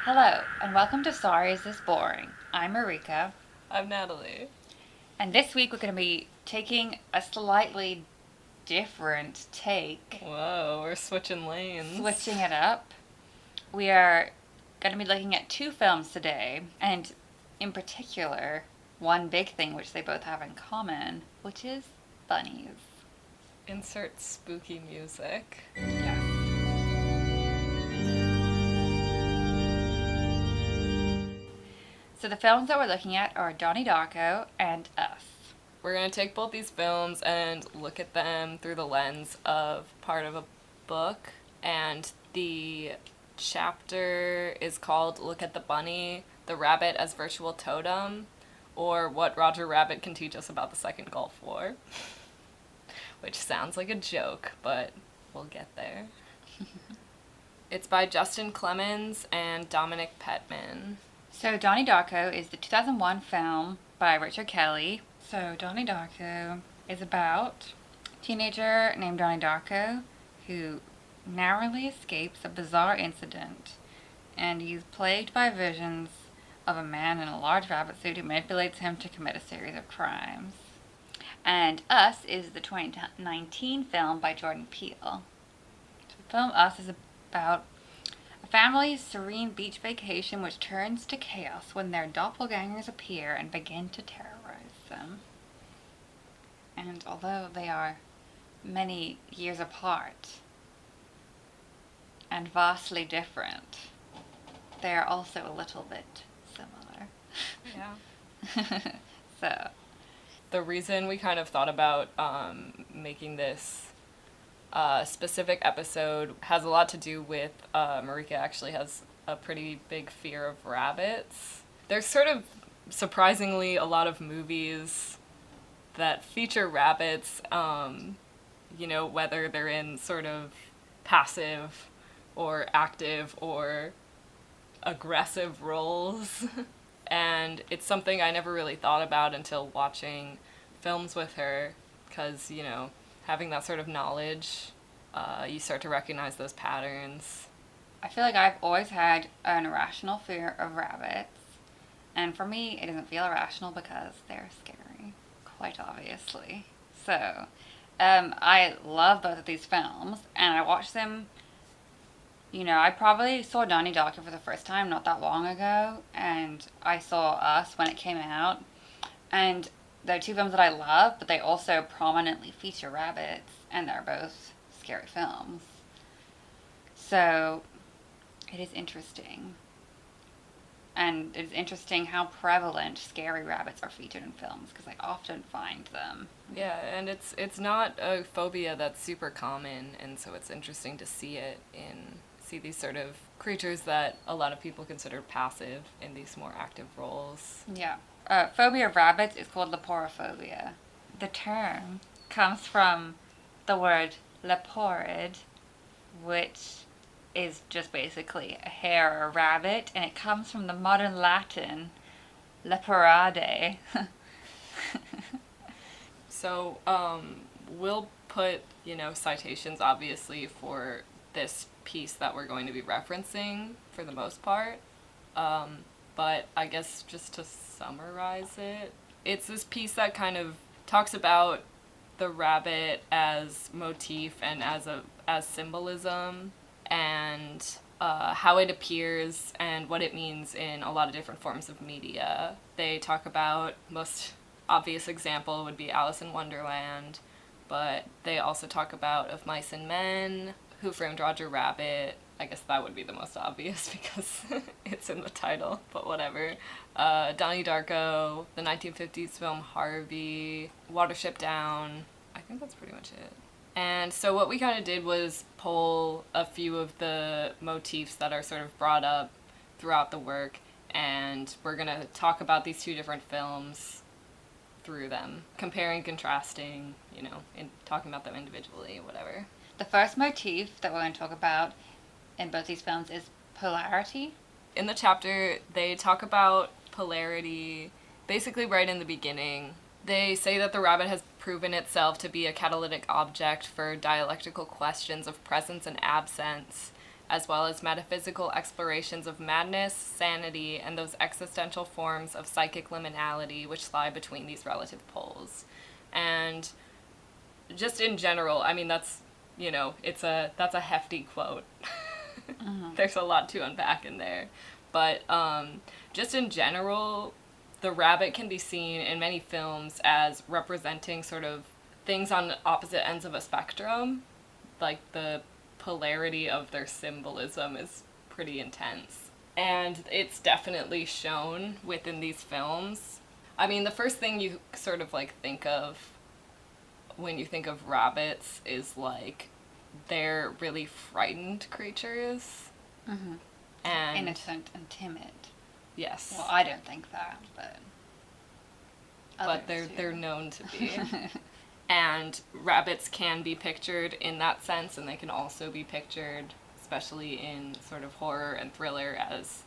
Hello, and welcome to Sorry Is This Boring? I'm Marika, I'm Natalie. and this week we're going to be taking a slightly different take, Whoa, we're switching lanes. switching it up. We are going to be looking at two films today, and in particular, one big thing which they both have in common, which is bunnies. Insert spooky music. Yes. So the films that we're looking at are Donnie Darko and Us. We're going to take both these films and look at them through the lens of part of a book. And the chapter is called Look at the Bunny, the Rabbit as Virtual Totem, or What Roger Rabbit Can Teach Us About the Second Gulf War. Which sounds like a joke, but we'll get there. It's by Justin Clemens and Dominic Pettman. So Donnie Darko is the 2001 film by Richard Kelly. So Donnie Darko is about a teenager named Donnie Darko who narrowly escapes a bizarre incident, and he's plagued by visions of a man in a large rabbit suit who manipulates him to commit a series of crimes. And Us is the 2019 film by Jordan Peele. So the film Us is about a family's serene beach vacation which turns to chaos when their doppelgangers appear and begin to terrorize them. And although they are many years apart and vastly different, they are also a little bit similar. Yeah. So, The reason we kind of thought about making this specific episode has a lot to do with Marika actually has a pretty big fear of rabbits. There's sort of surprisingly a lot of movies that feature rabbits, whether they're in sort of passive or active or aggressive roles. And it's something I never really thought about until watching films with her, because, having that sort of knowledge, you start to recognize those patterns. I feel like I've always had an irrational fear of rabbits. And for me, it doesn't feel irrational because they're scary, quite obviously. So, I love both of these films, and I watched them. I probably saw Donnie Darko for the first time not that long ago, and I saw Us when it came out. And they're two films that I love, but they also prominently feature rabbits, and they're both scary films. So, it is interesting. And it's interesting how prevalent scary rabbits are featured in films, because I often find them. Yeah, and it's not a phobia that's super common, and so it's interesting to see these sort of creatures that a lot of people consider passive in these more active roles. Yeah. Phobia of rabbits is called leporophobia. The term comes from the word leporid, which is just basically a hare or a rabbit, and it comes from the modern Latin leporade. So, we'll put, citations obviously for this piece that we're going to be referencing for the most part. But I guess just to summarize it, it's this piece that kind of talks about the rabbit as motif and as symbolism, and how it appears and what it means in a lot of different forms of media. They talk about, most obvious example would be Alice in Wonderland, but they also talk about Of Mice and Men, Who Framed Roger Rabbit. I guess that would be the most obvious because it's in the title, but whatever. Donnie Darko, the 1950s film Harvey, Watership Down. I think that's pretty much it. And so what we kind of did was pull a few of the motifs that are sort of brought up throughout the work, and we're going to talk about these two different films through them, comparing, contrasting, and talking about them individually, whatever. The first motif that we're going to talk about in both these films is polarity. In the chapter, they talk about polarity basically right in the beginning. They say that the rabbit has proven itself to be a catalytic object for dialectical questions of presence and absence, as well as metaphysical explorations of madness, sanity, and those existential forms of psychic liminality which lie between these relative poles. And just in general, I mean, that's, you know, that's a hefty quote. There's a lot to unpack in there. But just in general, the rabbit can be seen in many films as representing sort of things on opposite ends of a spectrum. Like, the polarity of their symbolism is pretty intense. And it's definitely shown within these films. I mean, the first thing you sort of, like, think of when you think of rabbits is, like, they're really frightened creatures. Mm-hmm. And innocent and timid. yes. Well, I don't think that, but they're known to be. And rabbits can be pictured in that sense, and they can also be pictured, especially in sort of horror and thriller, as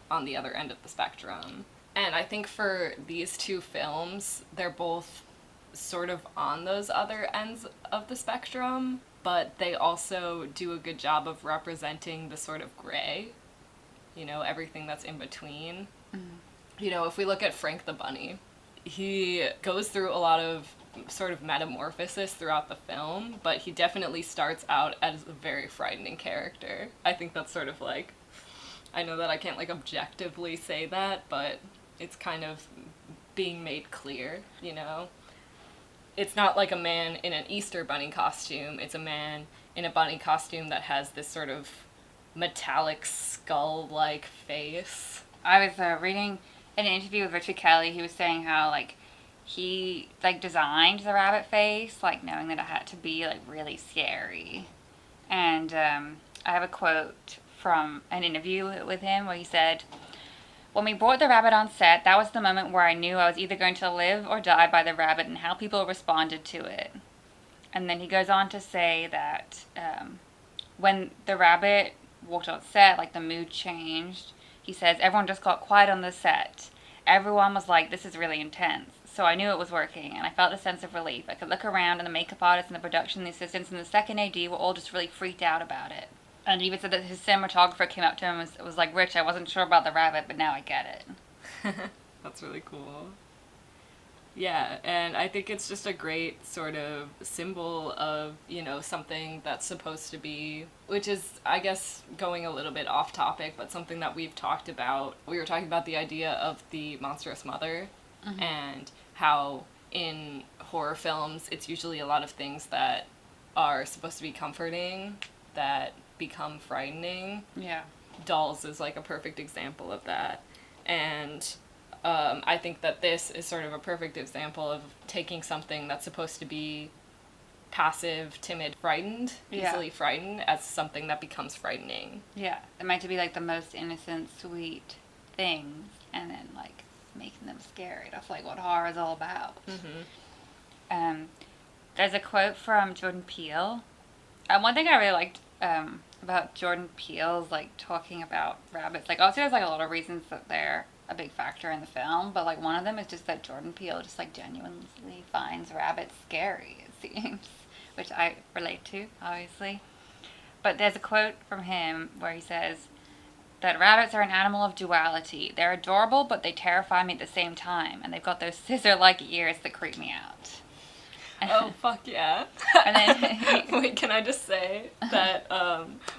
on the other end of the spectrum. And I think for these two films, they're both sort of on those other ends of the spectrum, but they also do a good job of representing the sort of gray, you know, everything that's in between. You know, if we look at Frank the Bunny, he goes through a lot of sort of metamorphosis throughout the film, but he definitely starts out as a very frightening character. I think that's sort of like, I know that I can't like objectively say that, but it's kind of being made clear, you know? It's not like a man in an Easter bunny costume, it's a man in a bunny costume that has this sort of metallic skull-like face. I was reading an interview with Richard Kelly. He was saying how, like, he, like, designed the rabbit face, like, knowing that it had to be, like, really scary. And I have a quote from an interview with him where he said, "When we brought the rabbit on set, that was the moment where I knew I was either going to live or die by the rabbit and how people responded to it." And then he goes on to say that when the rabbit walked on set, like, the mood changed. He says, "Everyone just got quiet on the set. Everyone was like, this is really intense. So I knew it was working, and I felt a sense of relief. I could look around, and the makeup artists and the production, the assistants, and the second AD were all just really freaked out about it." And he even said that his cinematographer came up to him and was like, "Rich, I wasn't sure about the rabbit, but now I get it." That's really cool. Yeah, and I think it's just a great sort of symbol of, you know, something that's supposed to be, which is, I guess, going a little bit off topic, but something that we've talked about. We were talking about the idea of the monstrous mother, and how in horror films it's usually a lot of things that are supposed to be comforting that become frightening. Yeah. Dolls is like a perfect example of that. And I think that this is sort of a perfect example of taking something that's supposed to be passive, timid, frightened, easily frightened, as something that becomes frightening. Yeah. They're meant to be, like, the most innocent, sweet things, and then, like, making them scary. That's, like, what horror is all about. There's a quote from Jordan Peele. One thing I really liked about Jordan Peele's, like, talking about rabbits, like, obviously there's, like, a lot of reasons that they're a big factor in the film, but, like, one of them is just that Jordan Peele just, like, genuinely finds rabbits scary, it seems, which I relate to, obviously. But there's a quote from him where he says that rabbits are an animal of duality. They're adorable, but they terrify me at the same time, and they've got those scissor-like ears that creep me out. Oh, fuck yeah. And then wait, can I just say that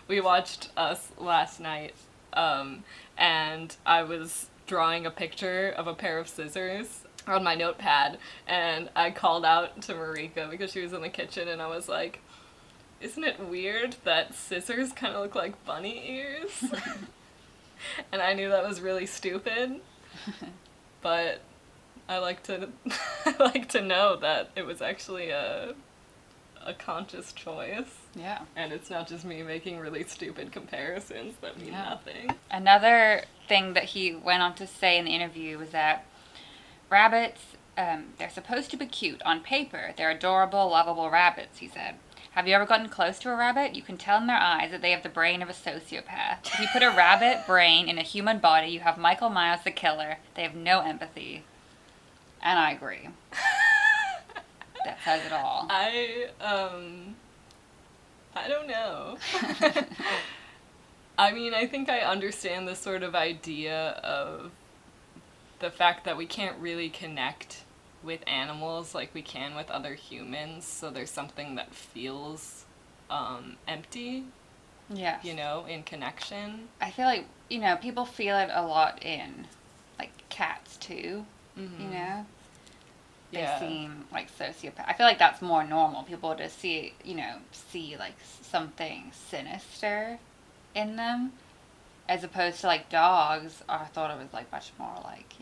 we watched Us last night, and I was drawing a picture of a pair of scissors on my notepad, and I called out to Marika because she was in the kitchen, and I was like, "Isn't it weird that scissors kind of look like bunny ears?" And I knew that was really stupid, but I like to know that it was actually a conscious choice. Yeah. And it's not just me making really stupid comparisons that mean nothing. Another thing that he went on to say in the interview was that rabbits, they're supposed to be cute on paper. They're adorable, lovable rabbits, he said. Have you ever gotten close to a rabbit? You can tell in their eyes that they have the brain of a sociopath. If you put a rabbit brain in a human body, you have Michael Myers the killer. They have no empathy. And I agree. That says it all. I don't know. I mean, I think I understand the sort of idea of the fact that we can't really connect with animals like we can with other humans, so there's something that feels empty, Yeah. you know, in connection. I feel like, people feel it a lot in, like, cats, too, you know? They Yeah. seem like sociopath. I feel like that's more normal. People just see, like, something sinister in them, as opposed to, like, dogs. I thought it was, like, much more, like,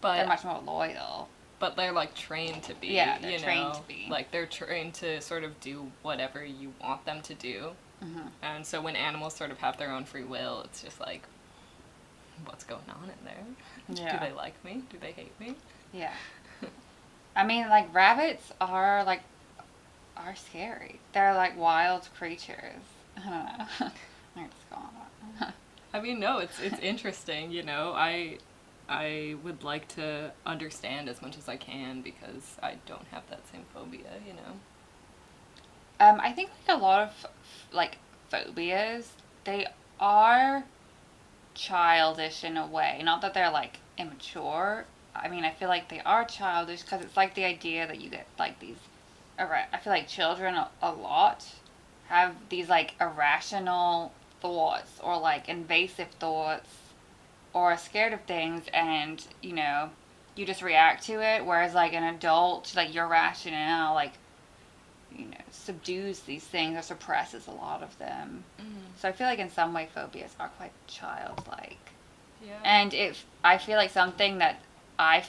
they're much more loyal. But they're, like, trained to be, Yeah, they're trained to be. Like, they're trained to sort of do whatever you want them to do. Mm-hmm. And so when animals sort of have their own free will, it's just like, what's going on in there? Yeah. Do they like me? Do they hate me? Yeah. I mean, like, rabbits are scary. They're, like, wild creatures. I don't know. I think it's going on. I mean, no, it's interesting, I would like to understand as much as I can because I don't have that same phobia, I think, like, a lot of, like, phobias, they are childish in a way. Not that they're, like, immature. I mean, I feel like they are childish because it's, like, the idea that you get, like, these... I feel like children a lot have these, like, irrational thoughts or, like, invasive thoughts or are scared of things, and, you just react to it, whereas, like, an adult, like, your rationale, like, subdues these things or suppresses a lot of them. Mm-hmm. So I feel like in some way phobias are quite childlike. Yeah. And I feel like something that I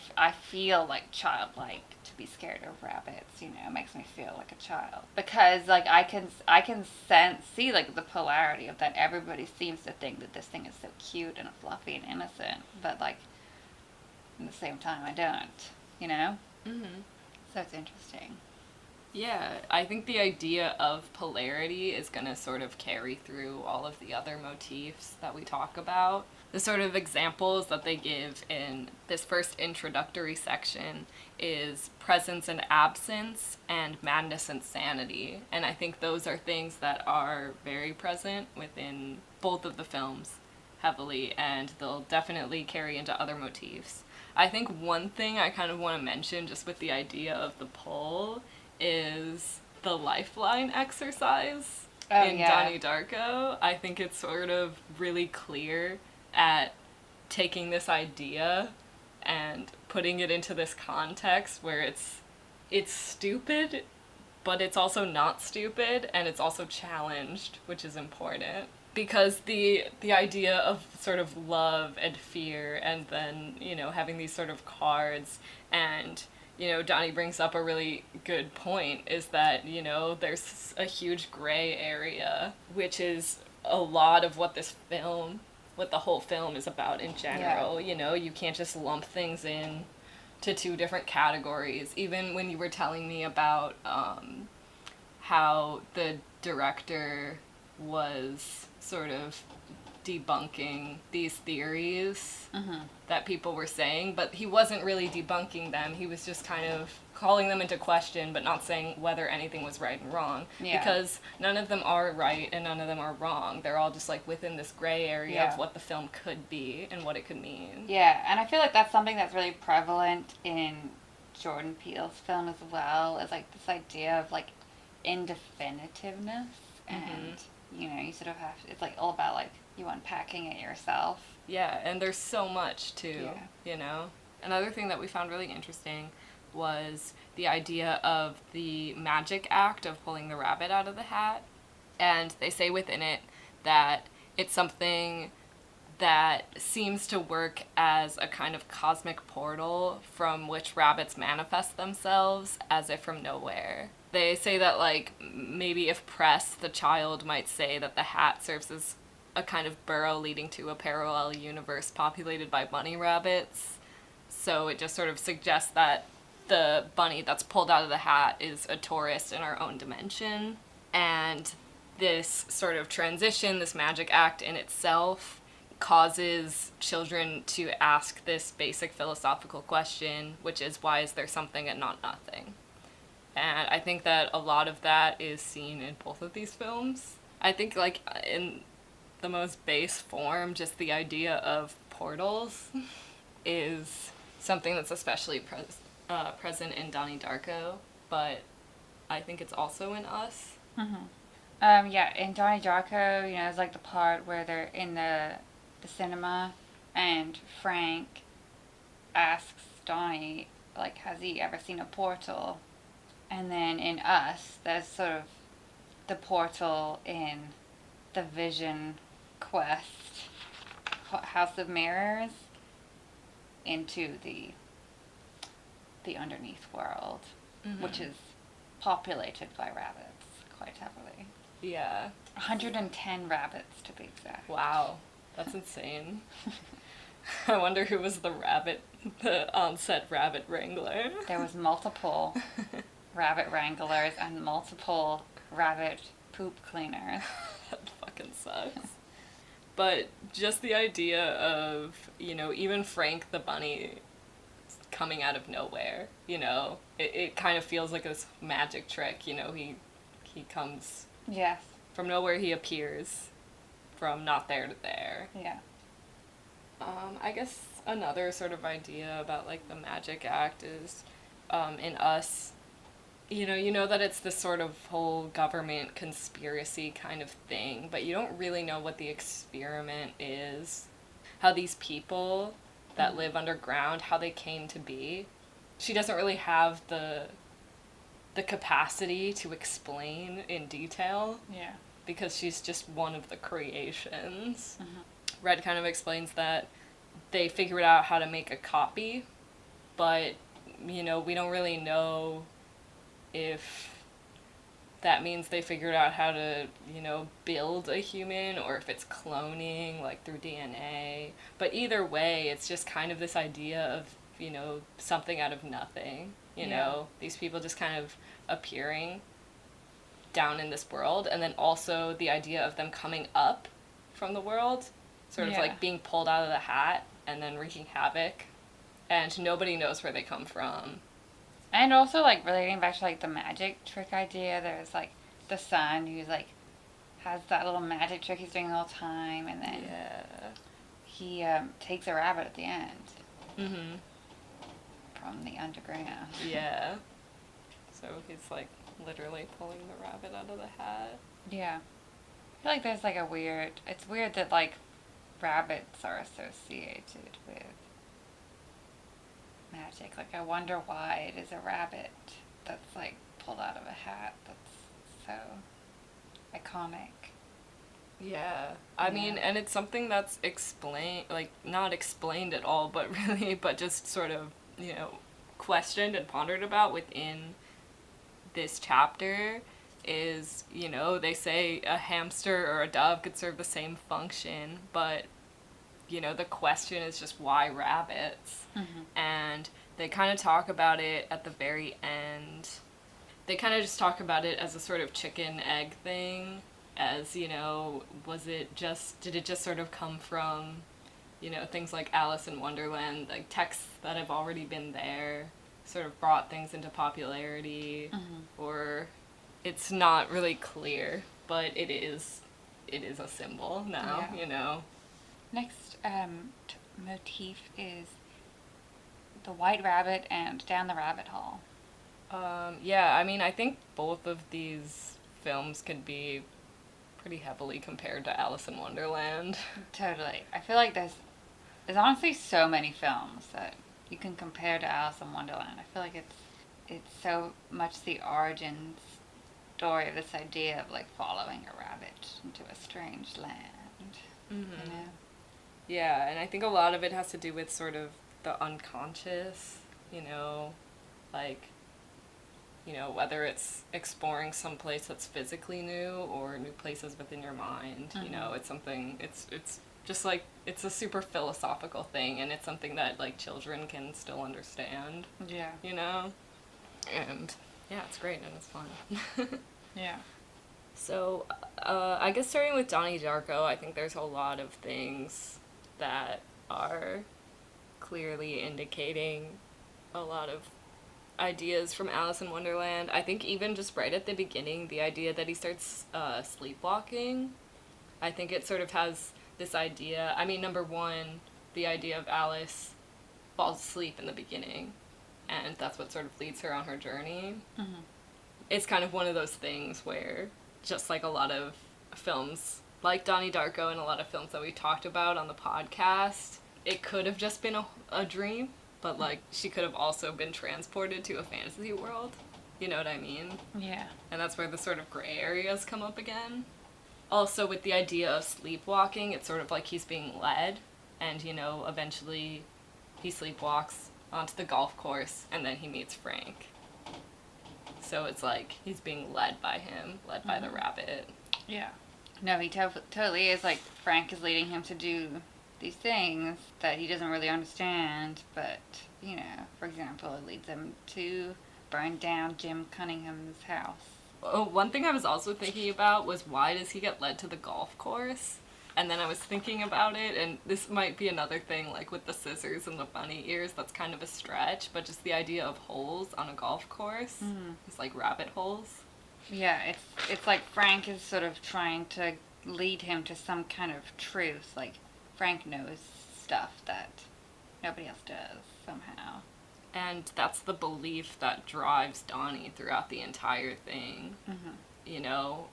feel like childlike to be scared of rabbits, makes me feel like a child. Because, like, I can see, like, the polarity of that. Everybody seems to think that this thing is so cute and fluffy and innocent, but, like, at the same time, I don't, Mm-hmm. So it's interesting. Yeah, I think the idea of polarity is going to sort of carry through all of the other motifs that we talk about. The sort of examples that they give in this first introductory section is presence and absence and madness and sanity. And I think those are things that are very present within both of the films heavily, and they'll definitely carry into other motifs. I think one thing I kind of want to mention just with the idea of the pull is the lifeline exercise in Donnie Darko. I think it's sort of really clear at taking this idea and putting it into this context where it's stupid, but it's also not stupid, and it's also challenged, which is important. Because the idea of sort of love and fear, and then, having these sort of cards, and Donnie brings up a really good point, is that, there's a huge gray area, which is a lot of what the whole film is about in general. Yeah. You can't just lump things in to two different categories. Even when you were telling me about how the director was sort of debunking these theories that people were saying, but he wasn't really debunking them. He was just kind of calling them into question, but not saying whether anything was right and wrong. Yeah. Because none of them are right and none of them are wrong. They're all just, like, within this gray area of what the film could be and what it could mean. Yeah, and I feel like that's something that's really prevalent in Jordan Peele's film as well, is, like, this idea of, like, indefinitiveness, and you sort of have to, it's, like, all about, like, you unpacking it yourself. Yeah, and there's so much too, Another thing that we found really interesting was the idea of the magic act of pulling the rabbit out of the hat. And they say within it that it's something that seems to work as a kind of cosmic portal from which rabbits manifest themselves as if from nowhere. They say that, like, maybe if pressed, the child might say that the hat serves as a kind of burrow leading to a parallel universe populated by bunny rabbits. So it just sort of suggests that the bunny that's pulled out of the hat is a tourist in our own dimension. And this sort of transition, this magic act in itself, causes children to ask this basic philosophical question, which is, why is there something and not nothing? And I think that a lot of that is seen in both of these films. I think, like, in the most base form, just the idea of portals is something that's especially present in Donnie Darko, but I think it's also in Us. Yeah, in Donnie Darko, it's like the part where they're in the cinema, and Frank asks Donnie, like, has he ever seen a portal? And then in Us, there's sort of the portal in the Vision quest, House of Mirrors, into the underneath world, which is populated by rabbits quite heavily. Yeah. 110 rabbits, to be exact. Wow. That's insane. I wonder who was the on-set rabbit wrangler. There was multiple rabbit wranglers and multiple rabbit poop cleaners. That fucking sucks. But just the idea of, even Frank the bunny coming out of nowhere, it kind of feels like this magic trick, he comes Yes. from nowhere, he appears from not there to there. Yeah. I guess another sort of idea about, like, the magic act is, in Us, you know that it's this sort of whole government conspiracy kind of thing, but you don't really know what the experiment is. How these people that live underground, how they came to be. She doesn't really have the capacity to explain in detail. Yeah. Because she's just one of the creations. Red kind of explains that they figured out how to make a copy, but, we don't really know if that means they figured out how to, build a human, or if it's cloning, like, through DNA. But either way, it's just kind of this idea of, something out of nothing, These people just kind of appearing down in this world, and then also the idea of them coming up from the world, sort of like being pulled out of the hat and then wreaking havoc, and nobody knows where they come from. And also, like, relating back to, like, the magic trick idea, there's, like, the son who's, like, has that little magic trick he's doing the whole time, and then he takes a rabbit at the end. From the underground. Yeah. So he's, like, literally pulling the rabbit out of the hat. Yeah. I feel like there's, like, it's weird that, like, rabbits are associated with magic. Like, I wonder why it is a rabbit that's, like, pulled out of a hat. That's so iconic. Yeah. I mean, and it's something that's not explained at all, but just sort of, questioned and pondered about within this chapter is, they say a hamster or a dove could serve the same function, but, the question is just why rabbits? And they kind of talk about it at the very end. They kind of just talk about it as a sort of chicken egg thing, as, did it just sort of come from, things like Alice in Wonderland, like texts that have already been there, sort of brought things into popularity, or it's not really clear, but it is a symbol now, Next motif is the white rabbit and down the rabbit hole. I mean, I think both of these films could be pretty heavily compared to Alice in Wonderland. Totally. I feel like there's honestly so many films that you can compare to Alice in Wonderland. I feel like it's so much the origin story of this idea of, like, following a rabbit into a strange land. Yeah, and I think a lot of it has to do with sort of the unconscious, like, whether it's exploring some place that's physically new or new places within your mind, it's something, it's just like, it's a super philosophical thing, and it's something that, like, children can still understand. Yeah. And yeah, it's great and it's fun. Yeah. So, I guess starting with Donnie Darko, I think there's a lot of things that are clearly indicating a lot of ideas from Alice in Wonderland. I think even just right at the beginning, the idea that he starts sleepwalking, I think it sort of has this idea. I mean, number one, the idea of Alice falls asleep in the beginning, and that's what sort of leads her on her journey. Mm-hmm. It's kind of one of those things where, just like a lot of films, like Donnie Darko and a lot of films that we talked about on the podcast, it could have just been a dream, but, like, she could have also been transported to a fantasy world. You know what I mean? Yeah. And that's where the sort of gray areas come up again. Also, with the idea of sleepwalking, it's sort of like he's being led, and, you know, eventually he sleepwalks onto the golf course, and then he meets Frank. So it's like he's being led by him, led by the rabbit. Yeah. No, he totally is. Like, Frank is leading him to do these things that he doesn't really understand, but, you know, for example, it leads him to burn down Jim Cunningham's house. Oh, one thing I was also thinking about was, why does he get led to the golf course? And then I was thinking about it, and this might be another thing, like with the scissors and the bunny ears, that's kind of a stretch, but just the idea of holes on a golf course, it's like rabbit holes. Yeah, it's like Frank is sort of trying to lead him to some kind of truth. Like, Frank knows stuff that nobody else does, somehow. And that's the belief that drives Donnie throughout the entire thing. Mm-hmm. You know,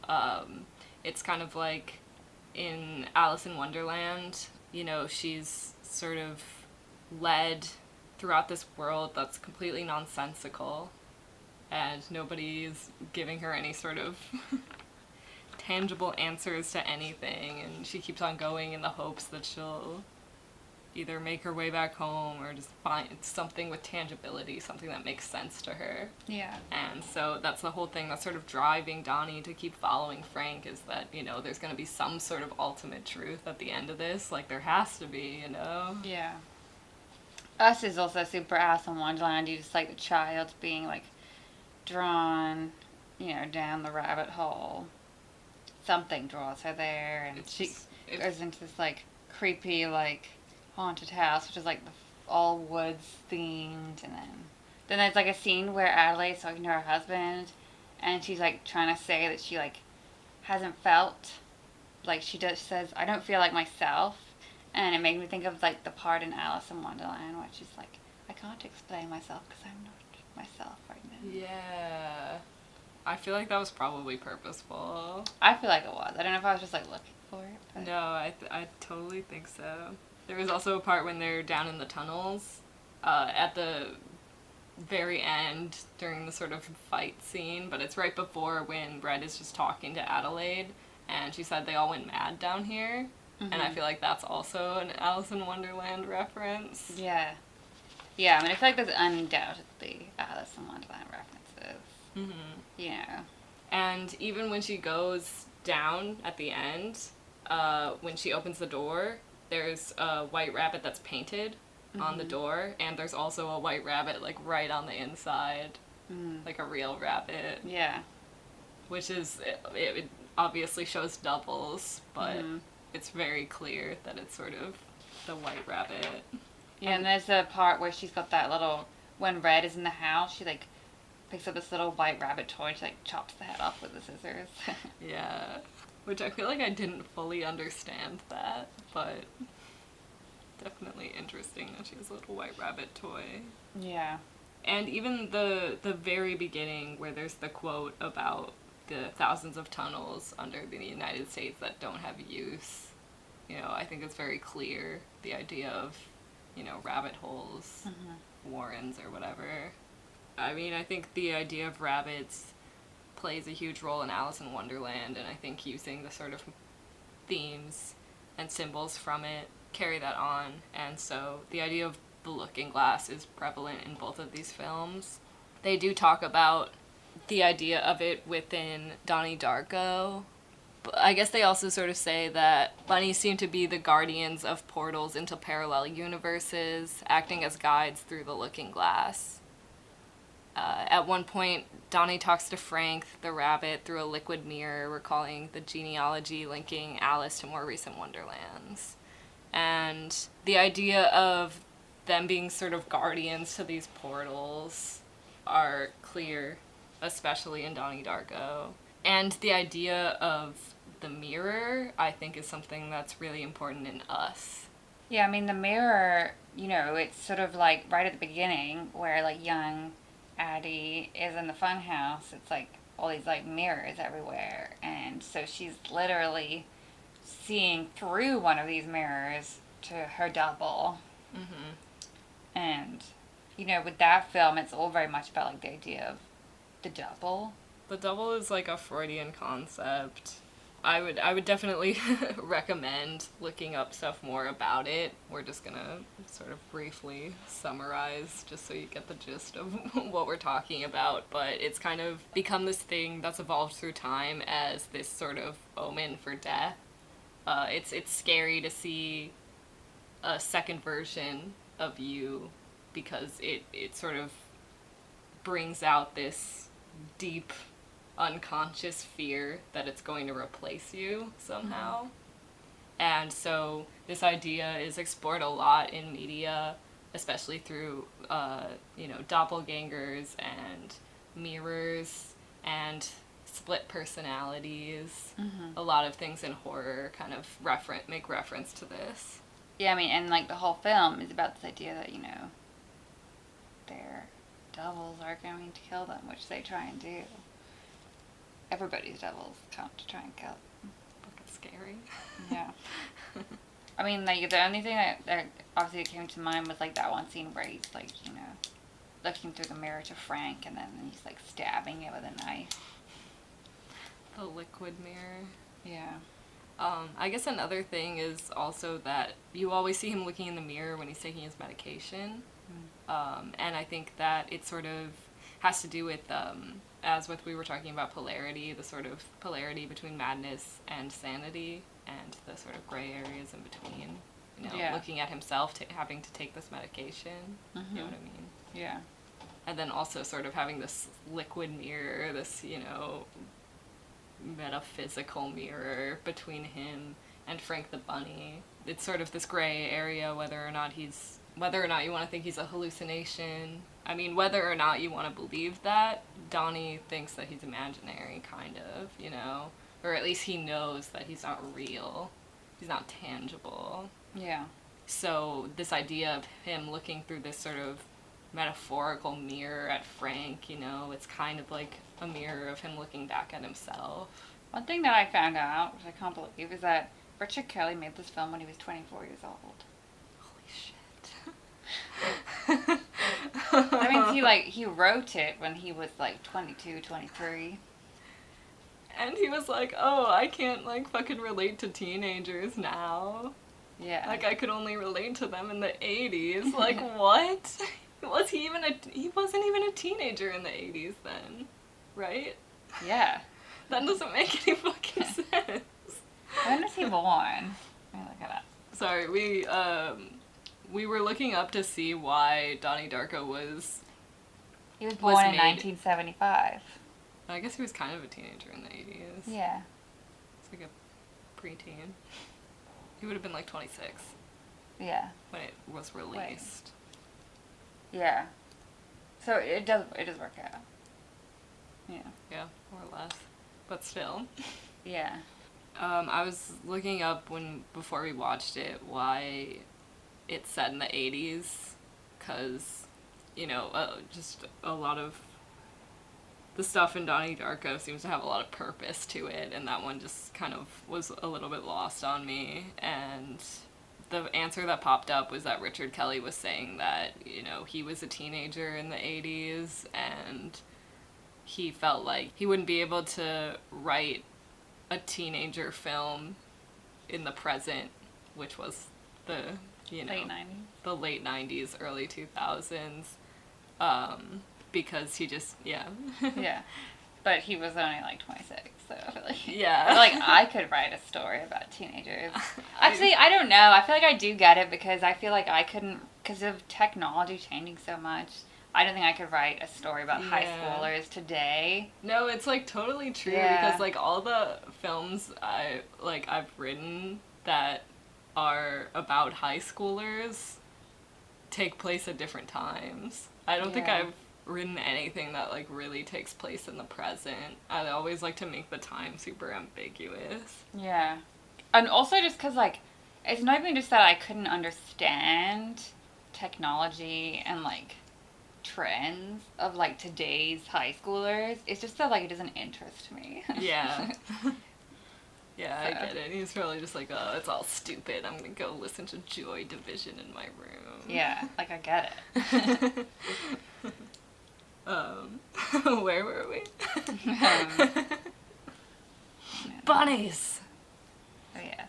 it's kind of like in Alice in Wonderland, you know, she's sort of led throughout this world that's completely nonsensical, and nobody's giving her any sort of tangible answers to anything, and she keeps on going in the hopes that she'll either make her way back home or just find something with tangibility, something that makes sense to her. Yeah. And so that's the whole thing that's sort of driving Donnie to keep following Frank, is that, you know, there's going to be some sort of ultimate truth at the end of this. Like, there has to be, you know? Yeah. Us is also super Alice in Wonderland. You just like the child being, like, drawn, you know, down the rabbit hole. Something draws her there, and she goes into this, like, creepy, like, haunted house, which is like all woods themed, and then there's like a scene where Adelaide's talking to her husband, and she's like trying to say that she like hasn't felt like she says, I don't feel like myself, and it made me think of like the part in Alice in Wonderland where she's like, I can't explain myself because I'm not myself right now. Yeah, I feel like that was probably purposeful. I feel like it was. I don't know if I was just like looking for it, but... No, I totally think so. There was also a part when they're down in the tunnels, at the very end during the sort of fight scene, but it's right before when Red is just talking to Adelaide, and she said they all went mad down here, and I feel like that's also an Alice in Wonderland reference. Yeah. Yeah, I mean, I feel like there's undoubtedly Alice in Wonderland references. Mm-hmm. You know. And even when she goes down at the end, when she opens the door, there's a white rabbit that's painted on the door, and there's also a white rabbit, like, right on the inside, like a real rabbit. Yeah. Which is, it obviously shows doubles, but it's very clear that it's sort of the white rabbit. Yeah, and there's a part where she's got that little, when Red is in the house, she, like, picks up this little white rabbit toy and she, like, chops the head off with the scissors. Yeah. Which I feel like I didn't fully understand that, but definitely interesting that she has a little white rabbit toy. Yeah. And even the very beginning, where there's the quote about the thousands of tunnels under the United States that don't have use, you know, I think it's very clear, the idea of, you know, rabbit holes, warrens or whatever. I mean, I think the idea of rabbits plays a huge role in Alice in Wonderland, and I think using the sort of themes and symbols from it carry that on, and so the idea of the looking glass is prevalent in both of these films. They do talk about the idea of it within Donnie Darko, but I guess they also sort of say that bunnies seem to be the guardians of portals into parallel universes, acting as guides through the looking glass. At one point, Donnie talks to Frank, the rabbit, through a liquid mirror, recalling the genealogy linking Alice to more recent Wonderlands. And the idea of them being sort of guardians to these portals are clear, especially in Donnie Darko. And the idea of the mirror, I think, is something that's really important in us. Yeah, I mean, the mirror, it's sort of like right at the beginning where, like, young Addie is in the fun house. It's like all these, like, mirrors everywhere. And so she's literally seeing through one of these mirrors to her double. Mm-hmm. And, with that film, it's all very much about, like, the idea of the double. The double is like a Freudian concept. I would definitely recommend looking up stuff more about it. We're just gonna sort of briefly summarize just so you get the gist of what we're talking about. But it's kind of become this thing that's evolved through time as this sort of omen for death. It's scary to see a second version of you because it sort of brings out this deep unconscious fear that it's going to replace you somehow. Mm-hmm. And so this idea is explored a lot in media, especially through doppelgangers and mirrors and split personalities. Mm-hmm. A lot of things in horror kind of make reference to this. Yeah, I mean, and like the whole film is about this idea that, their devils are going to kill them, which they try and do. Everybody's devils come to try and kill them. Fucking scary. Yeah. I mean, like, the only thing that obviously came to mind was, like, that one scene where he's, like, looking through the mirror to Frank, and then he's, like, stabbing it with a knife. The liquid mirror. Yeah. I guess another thing is also that you always see him looking in the mirror when he's taking his medication. And I think that it sort of has to do with, as with we were talking about polarity, the sort of polarity between madness and sanity, and the sort of gray areas in between. Looking at himself having to take this medication. Mm-hmm. You know what I mean? Yeah. And then also sort of having this liquid mirror, this, metaphysical mirror between him and Frank the Bunny. It's sort of this gray area whether or not you want to think he's a hallucination. I mean, whether or not you want to believe that, Donnie thinks that he's imaginary, kind of, or at least he knows that he's not real. He's not tangible. Yeah. So this idea of him looking through this sort of metaphorical mirror at Frank, it's kind of like a mirror of him looking back at himself. One thing that I found out, which I can't believe, is that Richard Kelly made this film when he was 24 years old. Holy shit. That means he wrote it when he was, 22, 23. And he was like, oh, I can't, fucking relate to teenagers now. Yeah. I could only relate to them in the 80s. What? He wasn't even a teenager in the 80s then, right? Yeah. That doesn't make any fucking sense. When was he born? Let me look it up. Sorry, we were looking up to see why Donnie Darko was... He was born in 1975. I guess he was kind of a teenager in the 80s. Yeah. It's like a preteen. He would have been 26. Yeah. When it was released. Yeah. So it does work out. Yeah. Yeah, more or less. But still. Yeah. I was looking up before we watched it why it's set in the 80s, because, just a lot of the stuff in Donnie Darko seems to have a lot of purpose to it, and that one just kind of was a little bit lost on me. And the answer that popped up was that Richard Kelly was saying that, he was a teenager in the 80s, and he felt like he wouldn't be able to write a teenager film in the present, which was the, late 90s. The late 90s, early 2000s, because he just, yeah. Yeah. But he was only 26, so I feel like... Yeah. I feel like I could write a story about teenagers. Actually, I don't know. I feel like I do get it, because I feel like I couldn't, because of technology changing so much, I don't think I could write a story about high schoolers today. No, it's totally true, because all the films I've written that are about high schoolers take place at different times. I don't think I've written anything that, like, really takes place in the present. I always like to make the time super ambiguous. Yeah. And also just because, like, it's not even just that I couldn't understand technology and, like, trends of, like, today's high schoolers. It's just that, like, it doesn't interest me. Yeah. Yeah, I So. get it. He's probably just like, oh, it's all stupid. I'm gonna go listen to Joy Division in my room. Yeah, like, I get it. Where were we? Um, Bunnies! Oh, yes.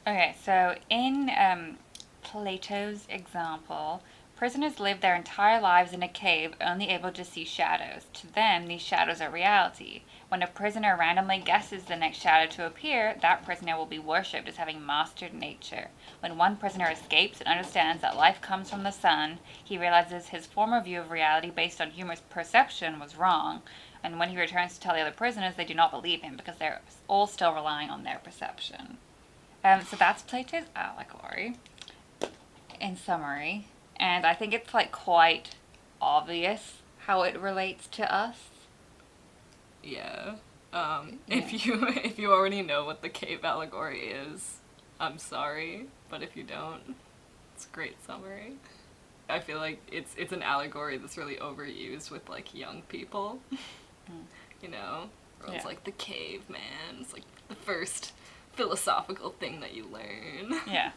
Okay, so in Plato's example, prisoners live their entire lives in a cave, only able to see shadows. To them, these shadows are reality. When a prisoner randomly guesses the next shadow to appear, that prisoner will be worshipped as having mastered nature. When one prisoner escapes and understands that life comes from the sun, he realizes his former view of reality based on human perception was wrong. And when he returns to tell the other prisoners, they do not believe him because they're all still relying on their perception. So that's Plato's allegory, in summary. And I think it's, like, quite obvious how it relates to us. Yeah. If you already know what the cave allegory is, I'm sorry, but if you don't, it's a great summary. I feel like it's an allegory that's really overused with, like, young people. You know? Everyone's Yeah. like, the caveman. It's like the first philosophical thing that you learn. Yeah.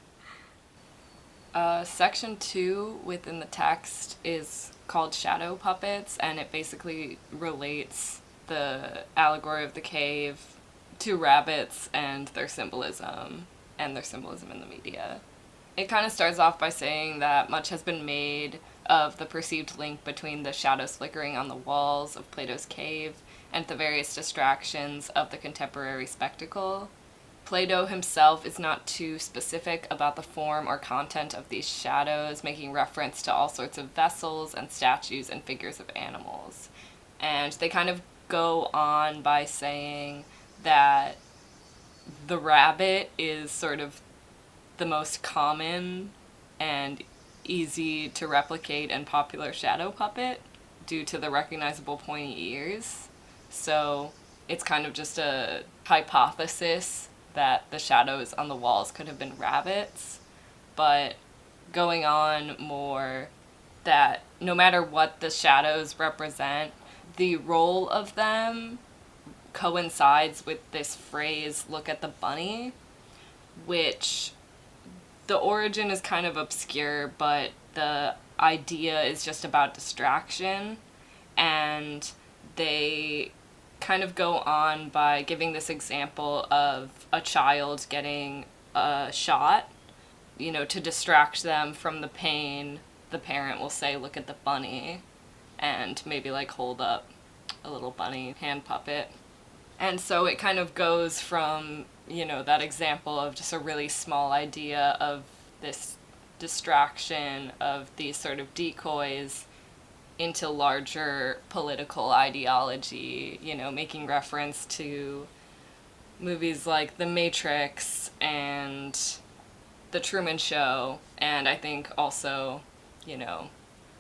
Section 2 within the text is called Shadow Puppets, and it basically relates the allegory of the cave to rabbits and their symbolism in the media. It kind of starts off by saying that much has been made of the perceived link between the shadows flickering on the walls of Plato's cave and the various distractions of the contemporary spectacle. Plato himself is not too specific about the form or content of these shadows, making reference to all sorts of vessels and statues and figures of animals. And they kind of go on by saying that the rabbit is sort of the most common and easy to replicate and popular shadow puppet due to the recognizable pointy ears. So it's kind of just a hypothesis that the shadows on the walls could have been rabbits, but going on more that no matter what the shadows represent, the role of them coincides with this phrase, look at the bunny, which the origin is kind of obscure, but the idea is just about distraction, and they kind of go on by giving this example of a child getting a shot, you know, to distract them from the pain. The parent will say, look at the bunny, and maybe, like, hold up a little bunny hand puppet. And so it kind of goes from, you know, that example of just a really small idea of this distraction of these sort of decoys into larger political ideology, you know, making reference to movies like The Matrix and The Truman Show, and I think also, you know,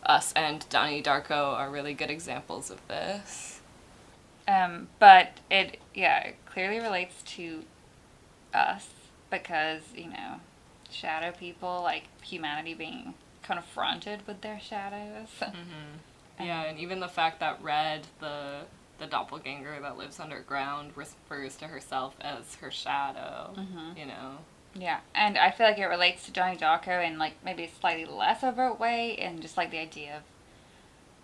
Us and Donnie Darko are really good examples of this. But it clearly relates to us because, you know, shadow people, like humanity being confronted with their shadows. Yeah, and even the fact that Red, the doppelganger that lives underground, refers to herself as her shadow, you know. Yeah, and I feel like it relates to Donnie Darko in, like, maybe a slightly less overt way, and just, like, the idea of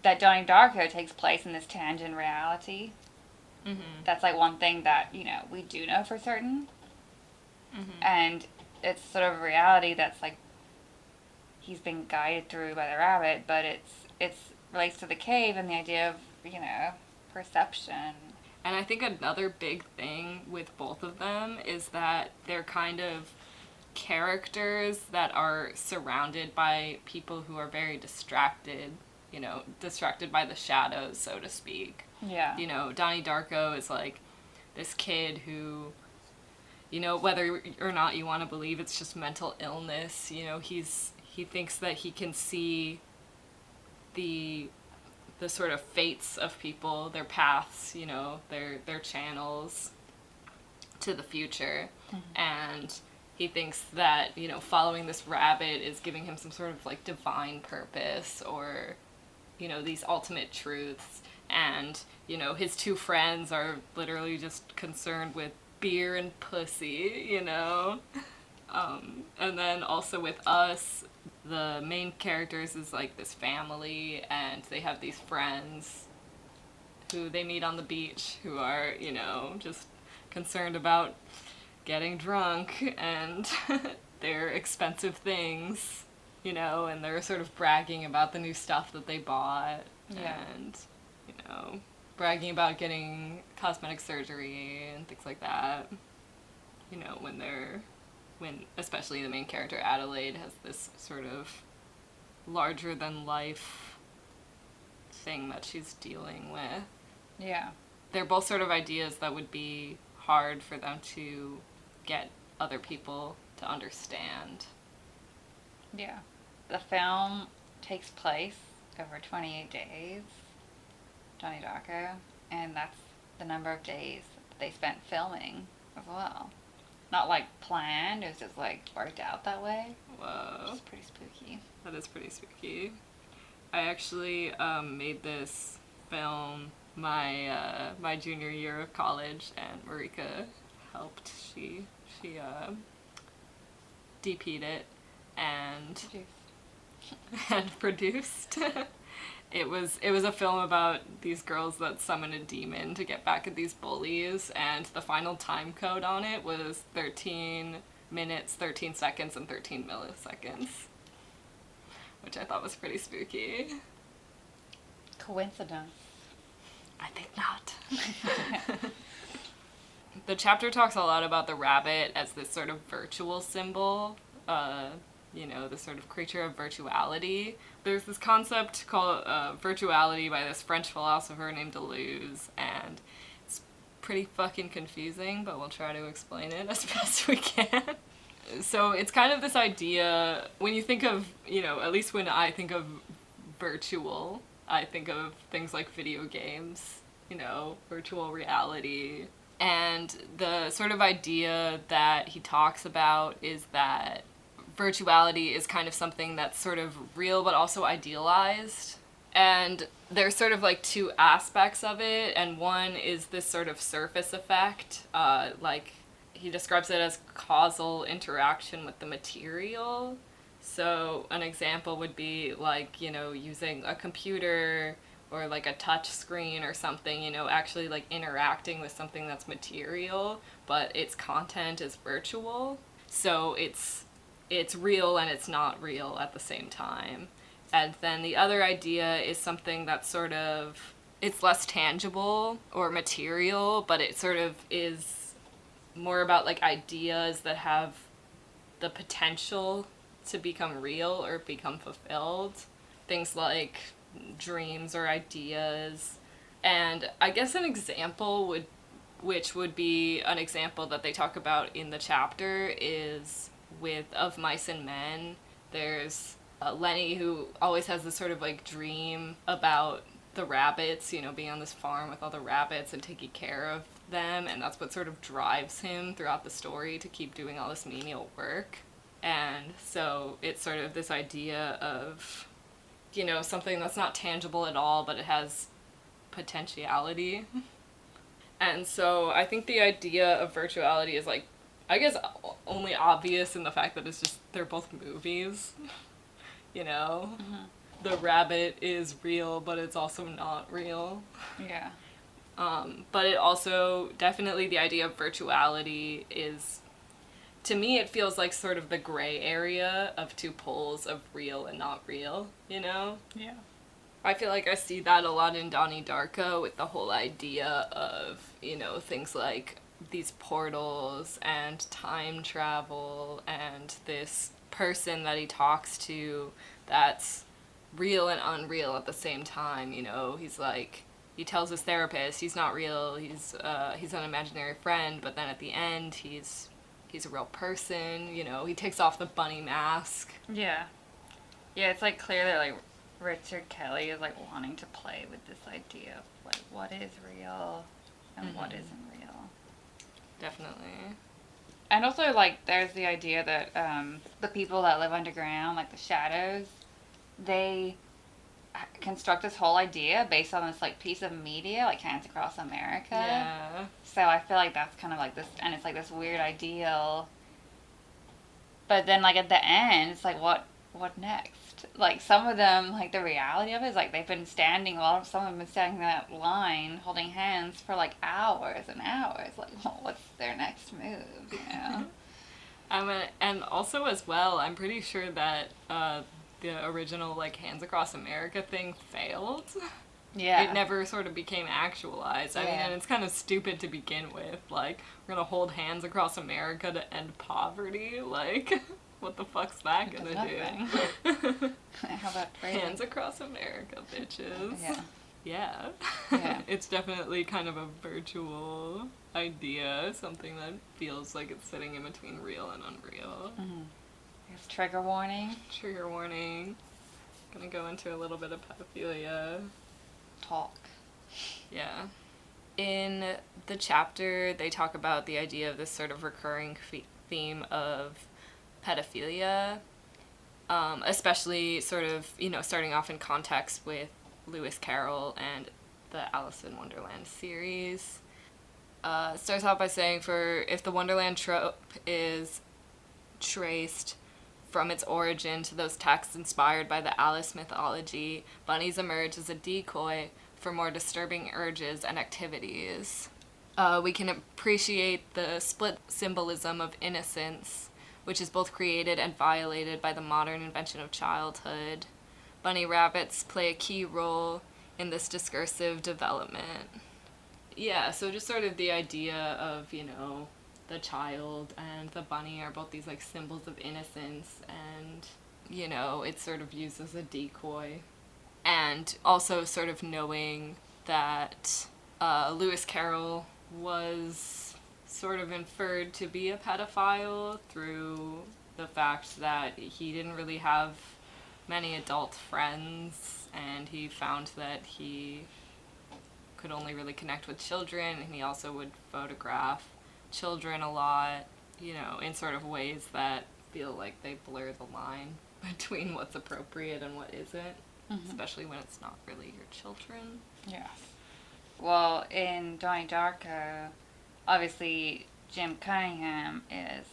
that Donnie Darko takes place in this tangent reality. That's, like, one thing that, you know, we do know for certain. And it's sort of a reality that's, like, he's been guided through by the rabbit, but it's relates to the cave and the idea of, you know, perception. And I think another big thing with both of them is that they're kind of characters that are surrounded by people who are very distracted, you know, distracted by the shadows, so to speak. Yeah. You know, Donnie Darko is like this kid who, you know, whether or not you want to believe it's just mental illness, you know, he thinks that he can see the the sort of fates of people, their paths, you know, their channels to the future. And he thinks that, you know, following this rabbit is giving him some sort of like divine purpose, or, you know, these ultimate truths. And, you know, his two friends are literally just concerned with beer and pussy, you know? And then also with us, the main characters is like this family, and they have these friends who they meet on the beach who are, you know, just concerned about getting drunk and their expensive things, you know, and they're sort of bragging about the new stuff that they bought. Yeah. And, you know, bragging about getting cosmetic surgery and things like that. You know, when especially the main character Adelaide has this sort of larger than life thing that she's dealing with. Yeah. They're both sort of ideas that would be hard for them to get other people to understand. Yeah. The film takes place over 28 days, Donnie Darko, and that's the number of days that they spent filming as well. Not like planned, it was just like worked out that way. Whoa. Which is pretty spooky. That is pretty spooky. I actually made this film my junior year of college, and Marika helped. She DP'd it and and produced. It was a film about these girls that summon a demon to get back at these bullies, and the final time code on it was 13 minutes, 13 seconds, and 13 milliseconds, which I thought was pretty spooky. Coincidence? I think not. The chapter talks a lot about the rabbit as this sort of virtual symbol, you know, this sort of creature of virtuality. There's this concept called virtuality by this French philosopher named Deleuze, and it's pretty fucking confusing, but we'll try to explain it as best we can. So it's kind of this idea, when you think of, you know, at least when I think of virtual, I think of things like video games, you know, virtual reality. And the sort of idea that he talks about is that virtuality is kind of something that's sort of real but also idealized. And there's sort of like two aspects of it, and one is this sort of surface effect, like he describes it as causal interaction with the material. So an example would be like, you know, using a computer or like a touch screen or something, you know, actually like interacting with something that's material, but its content is virtual. So it's real and it's not real at the same time. And then the other idea is something that's sort of, it's less tangible or material, but it sort of is more about like ideas that have the potential to become real or become fulfilled. Things like dreams or ideas. And I guess an example which would be an example that they talk about in the chapter is with Of Mice and Men. There's Lenny, who always has this sort of like dream about the rabbits, you know, being on this farm with all the rabbits and taking care of them, and that's what sort of drives him throughout the story to keep doing all this menial work. And so it's sort of this idea of, you know, something that's not tangible at all, but it has potentiality. And so I think the idea of virtuality is like, I guess only obvious in the fact that it's just, they're both movies, you know? Mm-hmm. The rabbit is real, but it's also not real. Yeah. But it also, definitely the idea of virtuality is, to me it feels like sort of the gray area of two poles of real and not real, you know? Yeah. I feel like I see that a lot in Donnie Darko with the whole idea of, you know, things like these portals and time travel and this person that he talks to that's real and unreal at the same time, you know? He's like, he tells his therapist he's not real, he's an imaginary friend, but then at the end he's a real person, you know? He takes off the bunny mask. Yeah. Yeah, it's like clear that like Richard Kelly is like wanting to play with this idea of like what is real and what isn't real. Definitely. And also like there's the idea that the people that live underground, like the shadows, they construct this whole idea based on this like piece of media, like Hands Across America. Yeah. So I feel like that's kind of like this, and it's like this weird ideal. But then like at the end, it's like what next? Like some of them, like the reality of it is like they've been standing. Well, some of them have been standing in that line, holding hands for like hours and hours. Like, well, what's their next move? You know. And also as well, I'm pretty sure that the original like Hands Across America thing failed. Yeah. It never sort of became actualized. I mean, and it's kind of stupid to begin with. Like, we're gonna hold hands across America to end poverty. Like, what the fuck's that gonna do? How about Hands Across America, bitches. Yeah. Yeah. Yeah. It's definitely kind of a virtual idea, something that feels like it's sitting in between real and unreal. Mm-hmm. It's trigger warning. Trigger warning. Gonna go into a little bit of pedophilia. Talk. Yeah. In the chapter, they talk about the idea of this sort of recurring theme of pedophilia, especially sort of, you know, starting off in context with Lewis Carroll and the Alice in Wonderland series. Starts off by saying, if the Wonderland trope is traced from its origin to those texts inspired by the Alice mythology, bunnies emerge as a decoy for more disturbing urges and activities. We can appreciate the split symbolism of innocence, which is both created and violated by the modern invention of childhood. Bunny rabbits play a key role in this discursive development. Yeah, so just sort of the idea of, you know, the child and the bunny are both these like symbols of innocence, and you know, it's sort of used as a decoy. And also sort of knowing that Lewis Carroll was sort of inferred to be a pedophile through the fact that he didn't really have many adult friends, and he found that he could only really connect with children, and he also would photograph children a lot, you know, in sort of ways that feel like they blur the line between what's appropriate and what isn't, especially when it's not really your children. Yeah. Well, in Donnie Darko, obviously Jim Cunningham is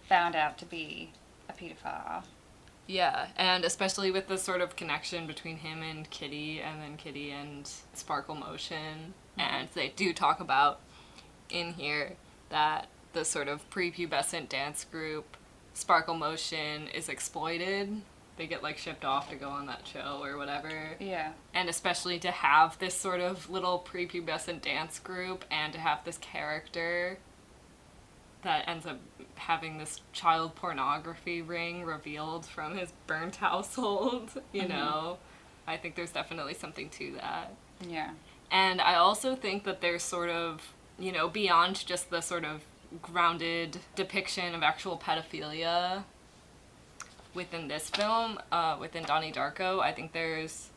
found out to be a pedophile. Yeah, and especially with the sort of connection between him and Kitty, and then Kitty and Sparkle Motion, and they do talk about in here that the sort of prepubescent dance group Sparkle Motion is exploited. They get like shipped off to go on that show or whatever. Yeah. And especially to have this sort of little prepubescent dance group and to have this character that ends up having this child pornography ring revealed from his burnt household, you know. I think there's definitely something to that. Yeah. And I also think that there's sort of, you know, beyond just the sort of grounded depiction of actual pedophilia within this film, within Donnie Darko, I think there's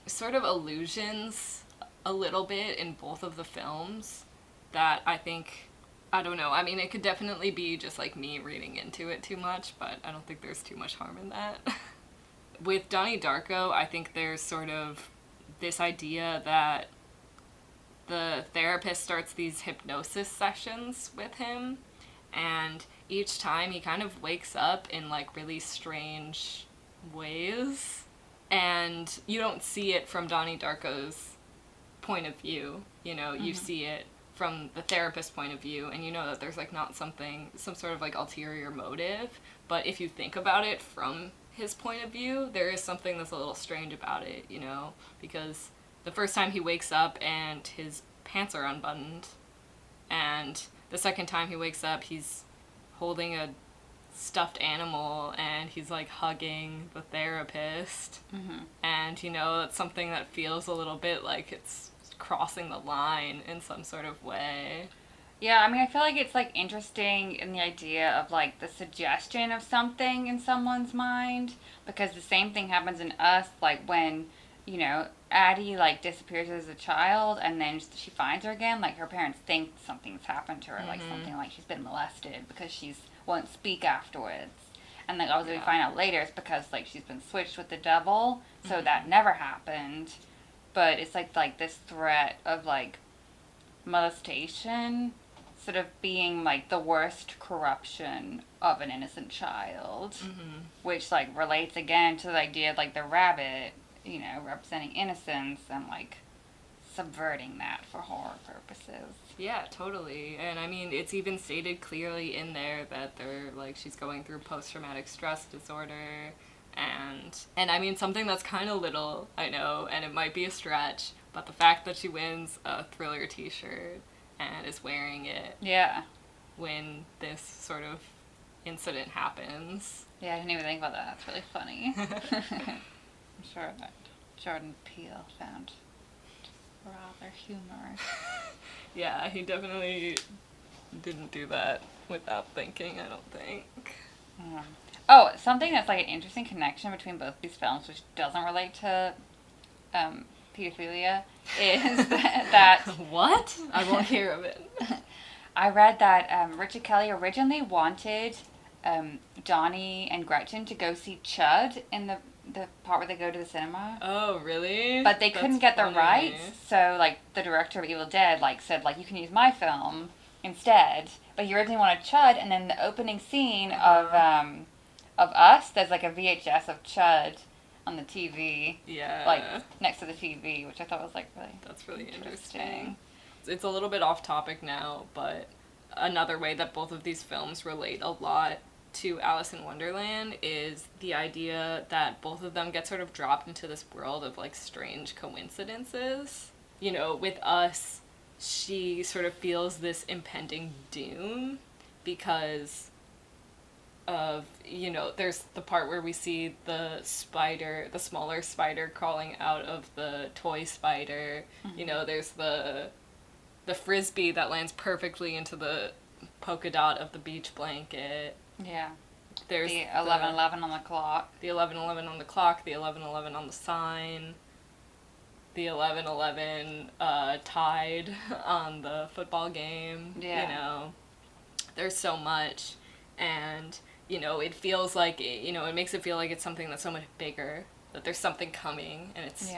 sort of allusions a little bit in both of the films that I think, I don't know, I mean, it could definitely be just like me reading into it too much, but I don't think there's too much harm in that. With Donnie Darko, I think there's sort of this idea that the therapist starts these hypnosis sessions with him, and each time he kind of wakes up in like really strange ways, and you don't see it from Donnie Darko's point of view, you know, you see it from the therapist's point of view, and you know that there's like not some sort of like ulterior motive, but if you think about it from his point of view, there is something that's a little strange about it, you know, because the first time he wakes up and his pants are unbuttoned, and the second time he wakes up he's holding a stuffed animal and he's like hugging the therapist, and you know, it's something that feels a little bit like it's crossing the line in some sort of way. Yeah, I mean, I feel like it's like interesting in the idea of like the suggestion of something in someone's mind, because the same thing happens in us, like when, Addie like disappears as a child and then she finds her again, like her parents think something's happened to her, like something like she's been molested because she's won't speak afterwards. And like obviously we find out later it's because like she's been switched with the devil, so that never happened. But it's like this threat of like molestation sort of being like the worst corruption of an innocent child, which like relates again to the idea of like the rabbit, representing innocence and like subverting that for horror purposes. Yeah, totally. And I mean, it's even stated clearly in there that they're like she's going through post-traumatic stress disorder, and I mean something that's kind of little, I know, and it might be a stretch, but the fact that she wins a Thriller t-shirt and is wearing it when this sort of incident happens. Yeah, I didn't even think about that. That's really funny. I'm sure that Jordan Peele found rather humorous. Yeah, he definitely didn't do that without thinking, I don't think. Oh, something that's like an interesting connection between both these films, which doesn't relate to pedophilia, is that What? I won't hear of it. I read that Richard Kelly originally wanted Donnie and Gretchen to go see Chud in the part where they go to the cinema. Oh, really? But they couldn't get the rights, so like the director of Evil Dead like said like you can use my film instead. But he originally wanted Chud, and then the opening scene of Us, there's like a VHS of Chud on the TV. Yeah. Like next to the TV, which I thought was like really That's really interesting. It's a little bit off topic now, but another way that both of these films relate a lot to Alice in Wonderland is the idea that both of them get sort of dropped into this world of like strange coincidences. With Us, she sort of feels this impending doom because of, there's the part where we see the smaller spider crawling out of the toy spider. There's the frisbee that lands perfectly into the polka dot of the beach blanket. Yeah. There's the 11:11 on the clock. The 11:11 on the clock, the 11:11 on the sign, the 11:11 tide on the football game. Yeah. There's so much, and it feels like it makes it feel like it's something that's so much bigger, that there's something coming, and it's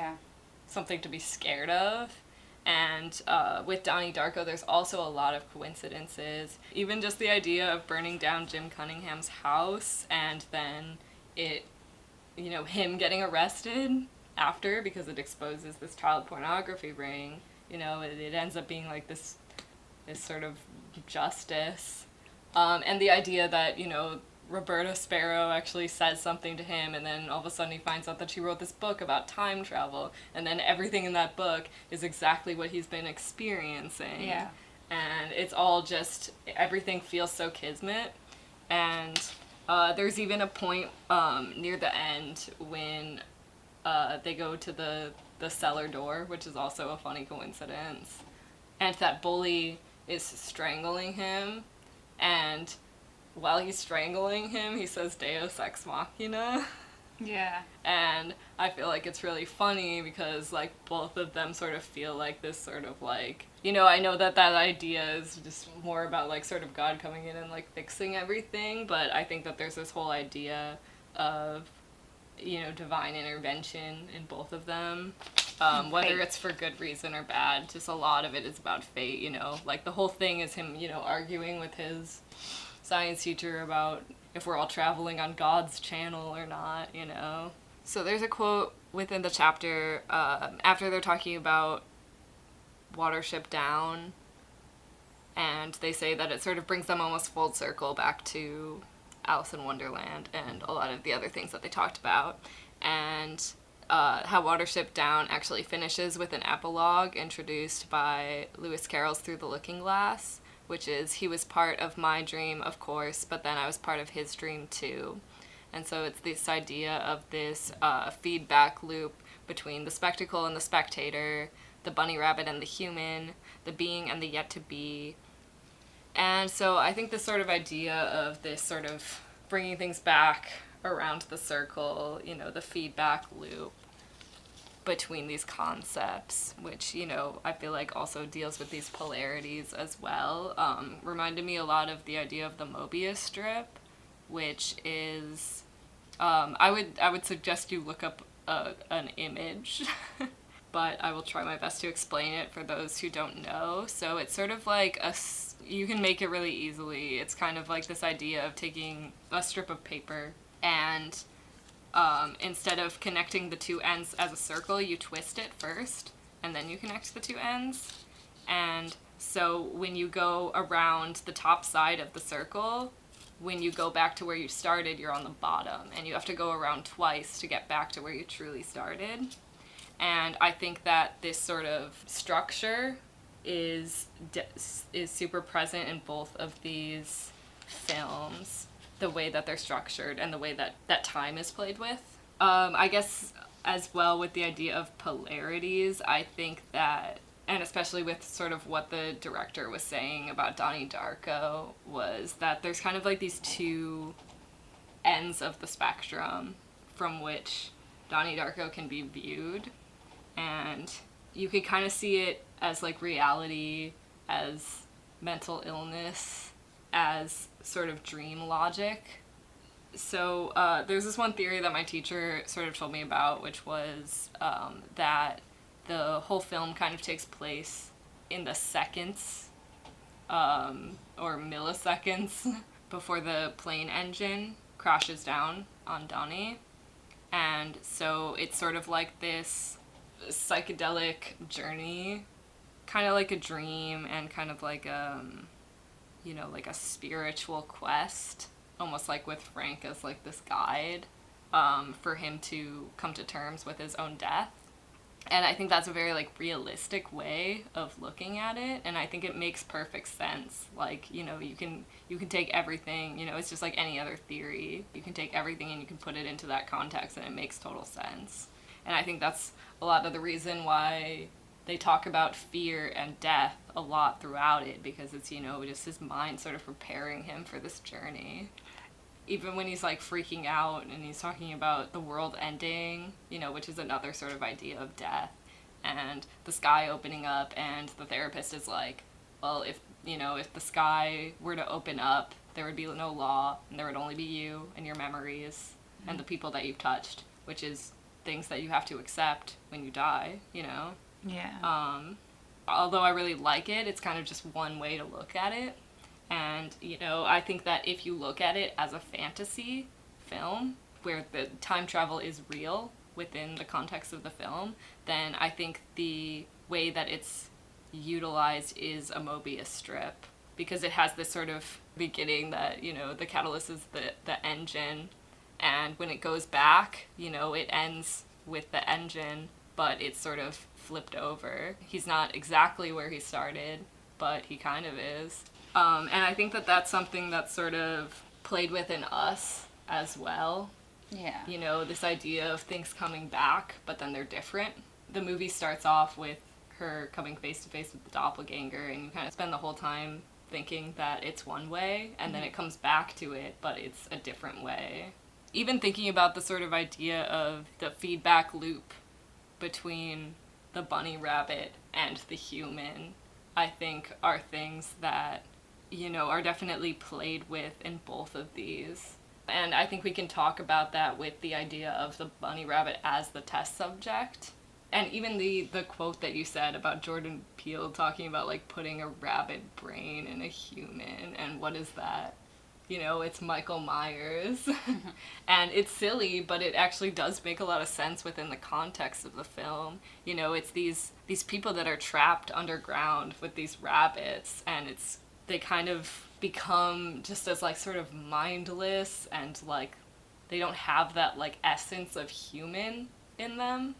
something to be scared of. And with Donnie Darko, there's also a lot of coincidences. Even just the idea of burning down Jim Cunningham's house and then him getting arrested after because it exposes this child pornography ring. It ends up being like this sort of justice. And the idea that, Roberta Sparrow actually says something to him, and then all of a sudden he finds out that she wrote this book about time travel, and then everything in that book is exactly what he's been experiencing. Yeah. And it's all just, everything feels so kismet. And there's even a point near the end when they go to the cellar door, which is also a funny coincidence, and that bully is strangling him, and while he's strangling him, he says Deus Ex Machina. Yeah. And I feel like it's really funny because, like, both of them sort of feel like this sort of, like, I know that idea is just more about, like, sort of God coming in and, like, fixing everything, but I think that there's this whole idea of, divine intervention in both of them. Whether it's for good reason or bad, just a lot of it is about fate, Like, the whole thing is him, arguing with his science teacher about if we're all traveling on God's channel or not, So there's a quote within the chapter after they're talking about Watership Down, and they say that it sort of brings them almost full circle back to Alice in Wonderland and a lot of the other things that they talked about, and how Watership Down actually finishes with an epilogue introduced by Lewis Carroll's Through the Looking Glass, which is, he was part of my dream, of course, but then I was part of his dream too. And so it's this idea of this feedback loop between the spectacle and the spectator, the bunny rabbit and the human, the being and the yet to be, And so I think this sort of idea of this sort of bringing things back around the circle, you know, the feedback loop between these concepts, which, you know, I feel like also deals with these polarities as well, reminded me a lot of the idea of the Mobius strip, which is, I would suggest you look up an image, but I will try my best to explain it for those who don't know. So it's sort of like you can make it really easily. It's kind of like this idea of taking a strip of paper and instead of connecting the two ends as a circle, you twist it first, and then you connect the two ends. And so when you go around the top side of the circle, when you go back to where you started, you're on the bottom, and you have to go around twice to get back to where you truly started. And I think that this sort of structure is super present in both of these films, the way that they're structured and the way that time is played with. I guess as well with the idea of polarities, I think that, and especially with sort of what the director was saying about Donnie Darko, was that there's kind of like these two ends of the spectrum from which Donnie Darko can be viewed. And you could kind of see it as like reality, as mental illness, as sort of dream logic. So there's this one theory that my teacher sort of told me about, which was that the whole film kind of takes place in the seconds or milliseconds before the plane engine crashes down on Donnie. And so it's sort of like this psychedelic journey, kind of like a dream and kind of like you know, like a spiritual quest, almost like with Frank as like this guide for him to come to terms with his own death. And I think that's a very like realistic way of looking at it, and I think it makes perfect sense. Like, you know, you can take everything, you know, it's just like any other theory. You can take everything and you can put it into that context and it makes total sense. And I think that's a lot of the reason why they talk about fear and death a lot throughout it, because it's, you know, just his mind sort of preparing him for this journey. Even when he's like freaking out and he's talking about the world ending, you know, which is another sort of idea of death, and the sky opening up, and the therapist is like, well, if, you know, if the sky were to open up, there would be no law, and there would only be you and your memories and the people that you've touched, which is things that you have to accept when you die, you know? Yeah. Although I really like it, it's kind of just one way to look at it. And, you know, I think that if you look at it as a fantasy film, where the time travel is real within the context of the film, then I think the way that it's utilized is a Mobius strip. Because it has this sort of beginning that, you know, the catalyst is the engine, and when it goes back, you know, it ends with the engine, but it's sort of flipped over. He's not exactly where he started, but he kind of is. And I think that that's something that's sort of played with in us as well. Yeah. You know, this idea of things coming back, but then they're different. The movie starts off with her coming face to face with the doppelganger, and you kind of spend the whole time thinking that it's one way, and then it comes back to it, but it's a different way. Even thinking about the sort of idea of the feedback loop between the bunny rabbit and the human, I think are things that, you know, are definitely played with in both of these. And I think we can talk about that with the idea of the bunny rabbit as the test subject. And even the quote that you said about Jordan Peele talking about, like, putting a rabbit brain in a human, and what is that? You know, it's Michael Myers. And it's silly, but it actually does make a lot of sense within the context of the film. You know, it's these people that are trapped underground with these rabbits, and they kind of become just as, like, sort of mindless, and, like, they don't have that, like, essence of human in them.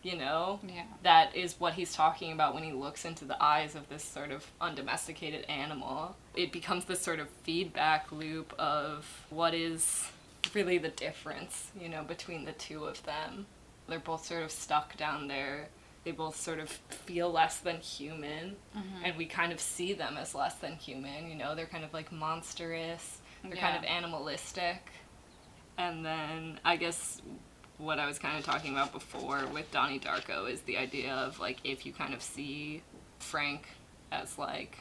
You know? Yeah. That is what he's talking about when he looks into the eyes of this sort of undomesticated animal. It becomes this sort of feedback loop of what is really the difference, you know, between the two of them. They're both sort of stuck down there they both sort of feel less than human, and we kind of see them as less than human, you know, they're kind of like monstrous, they're kind of animalistic. And then I guess what I was kind of talking about before with Donnie Darko is the idea of, like, if you kind of see Frank as, like,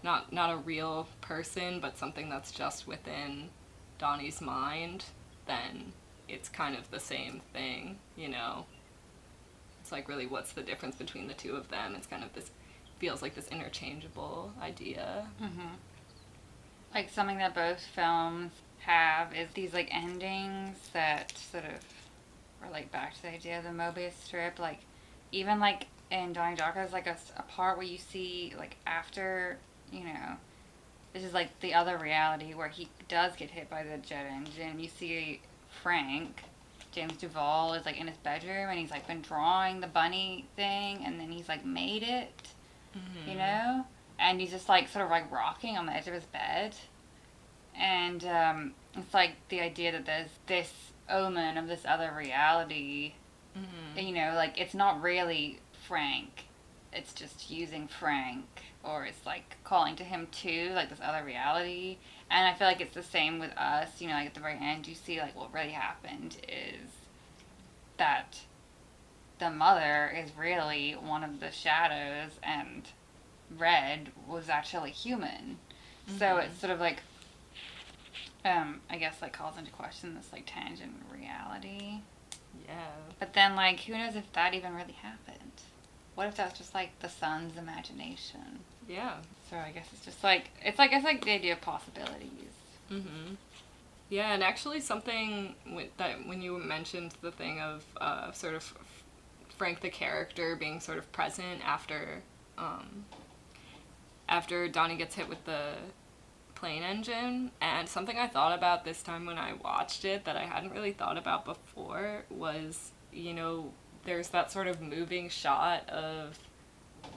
not a real person, but something that's just within Donnie's mind, then it's kind of the same thing, you know? It's like, really, what's the difference between the two of them? It's kind of this, feels like this interchangeable idea. Like, something that both films have is these, like, endings that sort of relate back to the idea of the Mobius strip. Like, even, like, in Donnie Darko, there's, like, a part where you see, like, after, you know, this is, like, the other reality where he does get hit by the jet engine. You see Frank, James Duval, is, like, in his bedroom, and he's, like, been drawing the bunny thing, and then he's, like, made it, you know? And he's just, like, sort of, like, rocking on the edge of his bed. And it's like the idea that there's this omen of this other reality, you know, like, it's not really Frank, it's just using Frank, or it's like calling to him too, like this other reality. And I feel like it's the same with us, you know, like at the very end you see, like, what really happened is that the mother is really one of the shadows, and Red was actually human. So it's sort of like, I guess, like, calls into question this, like, tangent reality. Yeah. But then, like, who knows if that even really happened? What if that's just, like, the son's imagination? Yeah. So I guess it's just, like, it's like the idea of possibilities. Yeah, and actually something that when you mentioned the thing of sort of Frank the character being sort of present after Donnie gets hit with the plane engine, and something I thought about this time when I watched it that I hadn't really thought about before was, you know, there's that sort of moving shot of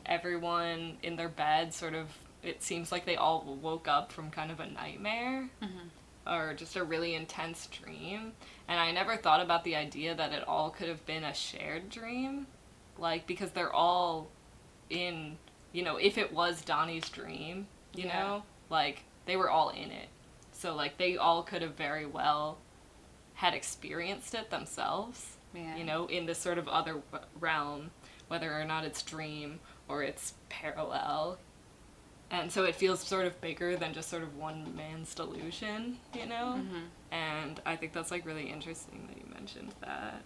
everyone in their bed, sort of, it seems like they all woke up from kind of a nightmare or just a really intense dream, and I never thought about the idea that it all could have been a shared dream, like, because they're all in, you know, if it was Donnie's dream, you know, like, they were all in it. So, like, they all could have very well had experienced it themselves, you know, in this sort of other realm, whether or not it's dream or it's parallel. And so it feels sort of bigger than just sort of one man's delusion, you know? And I think that's, like, really interesting that you mentioned that,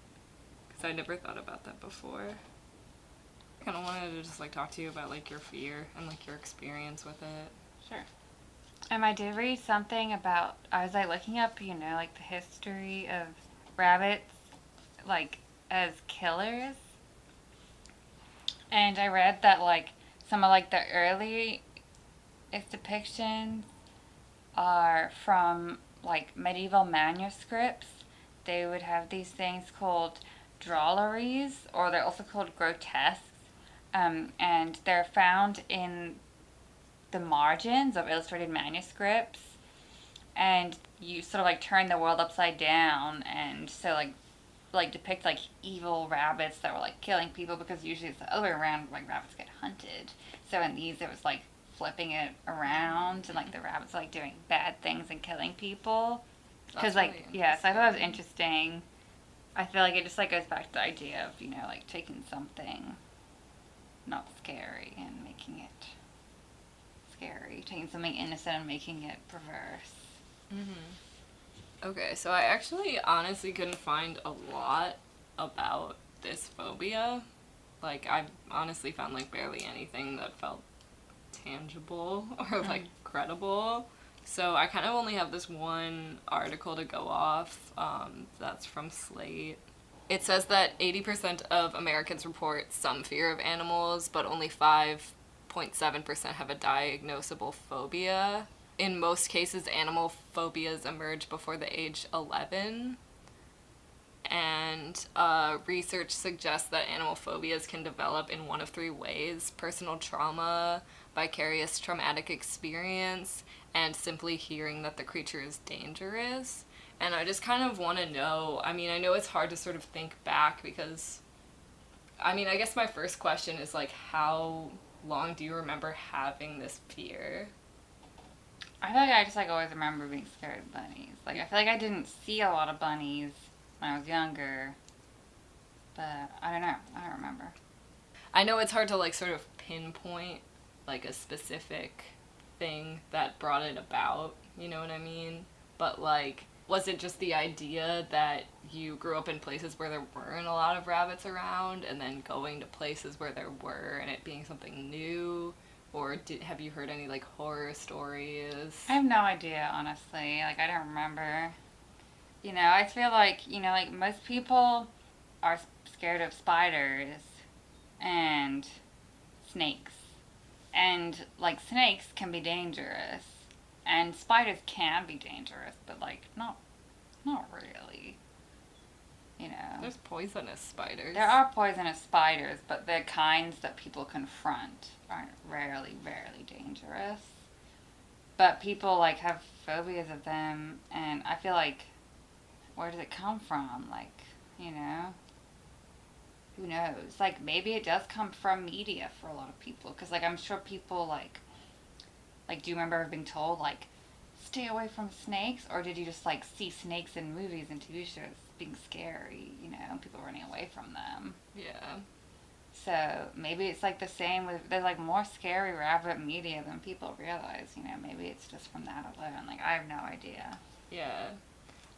because I never thought about that before. I kind of wanted to just, like, talk to you about, like, your fear and, like, your experience with it. Sure. I did read something about, I was, like, looking up, you know, like, the history of rabbits, like, as killers. And I read that, like, some of, like, the earliest depictions are from, like, medieval manuscripts. They would have these things called drolleries, or they're also called grotesques. And they're found in the margins of illustrated manuscripts, and you sort of, like, turn the world upside down, and so, like depict, like, evil rabbits that were, like, killing people, because usually it's the other way around, like, rabbits get hunted. So in these it was, like, flipping it around, and, like, the rabbits are, like, doing bad things and killing people. Because, like, really so I thought it was interesting. I feel like it just, like, goes back to the idea of, you know, like, taking something not scary and making it scary, taking something innocent and making it perverse. Okay, so I actually honestly couldn't find a lot about this phobia. Like, I honestly found, like, barely anything that felt tangible or, like, credible. So I kind of only have this one article to go off, that's from Slate. It says that 80% of Americans report some fear of animals, but only 5.7% have a diagnosable phobia. In most cases, animal phobias emerge before the age 11. And research suggests that animal phobias can develop in one of three ways: personal trauma, vicarious traumatic experience, and simply hearing that the creature is dangerous. And I just kind of want to know, I mean, I know it's hard to sort of think back because I mean, I guess my first question is, like, how long do you remember having this fear? I feel like I just like always remember being scared of bunnies. Like I feel like I didn't see a lot of bunnies when I was younger, but I don't know. I don't remember. I know it's hard to, like, sort of pinpoint, like, a specific thing that brought it about, you know what I mean? But, like, was it just the idea that you grew up in places where there weren't a lot of rabbits around, and then going to places where there were, and it being something new? Or have you heard any, like, horror stories? I have no idea, honestly. Like I don't remember. You know, I feel like like most people are scared of spiders and snakes. And, like, snakes can be dangerous. And spiders can be dangerous, but, like, not really. You know. There's poisonous spiders. There are poisonous spiders, but the kinds that people confront aren't rarely dangerous. But people, like, have phobias of them, and I feel like, where does it come from? Like, you know? Who knows? Like, maybe it does come from media for a lot of people. Because, like, I'm sure people, like, do you remember being told, like, stay away from snakes? Or did you just, like, see snakes in movies and TV shows being scary, you know, and people running away from them? Yeah. So, maybe it's, like, the same with, there's, like, more scary rabbit media than people realize, you know? Maybe it's just from that alone. Like, I have no idea. Yeah.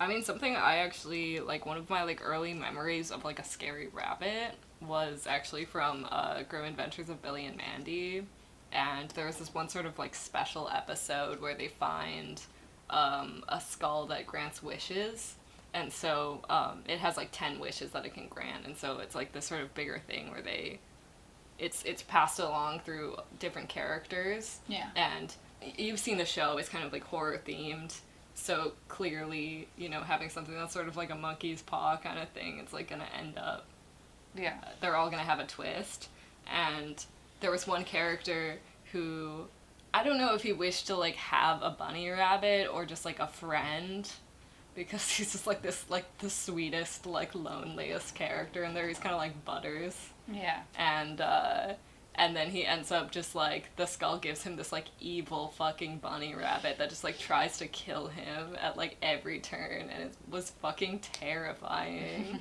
I mean, something I actually, like, one of my, like, early memories of, like, a scary rabbit was actually from Grim Adventures of Billy and Mandy. And there was this one sort of, like, special episode where they find a skull that grants wishes. And so it has, like, 10 wishes that it can grant. And so it's, like, this sort of bigger thing where it's passed along through different characters. Yeah. And you've seen the show, it's kind of, like, horror themed. So clearly, you know, having something that's sort of like a monkey's paw kind of thing, it's like gonna end up. Yeah. They're all gonna have a twist. And there was one character who, I don't know if he wished to, like, have a bunny rabbit or just, like, a friend. Because he's just, like, this, like, the sweetest, like, loneliest character in there. He's kind of like Butters. Yeah. And then he ends up just, like, the skull gives him this, like, evil fucking bunny rabbit that just, like, tries to kill him at, like, every turn, and it was fucking terrifying.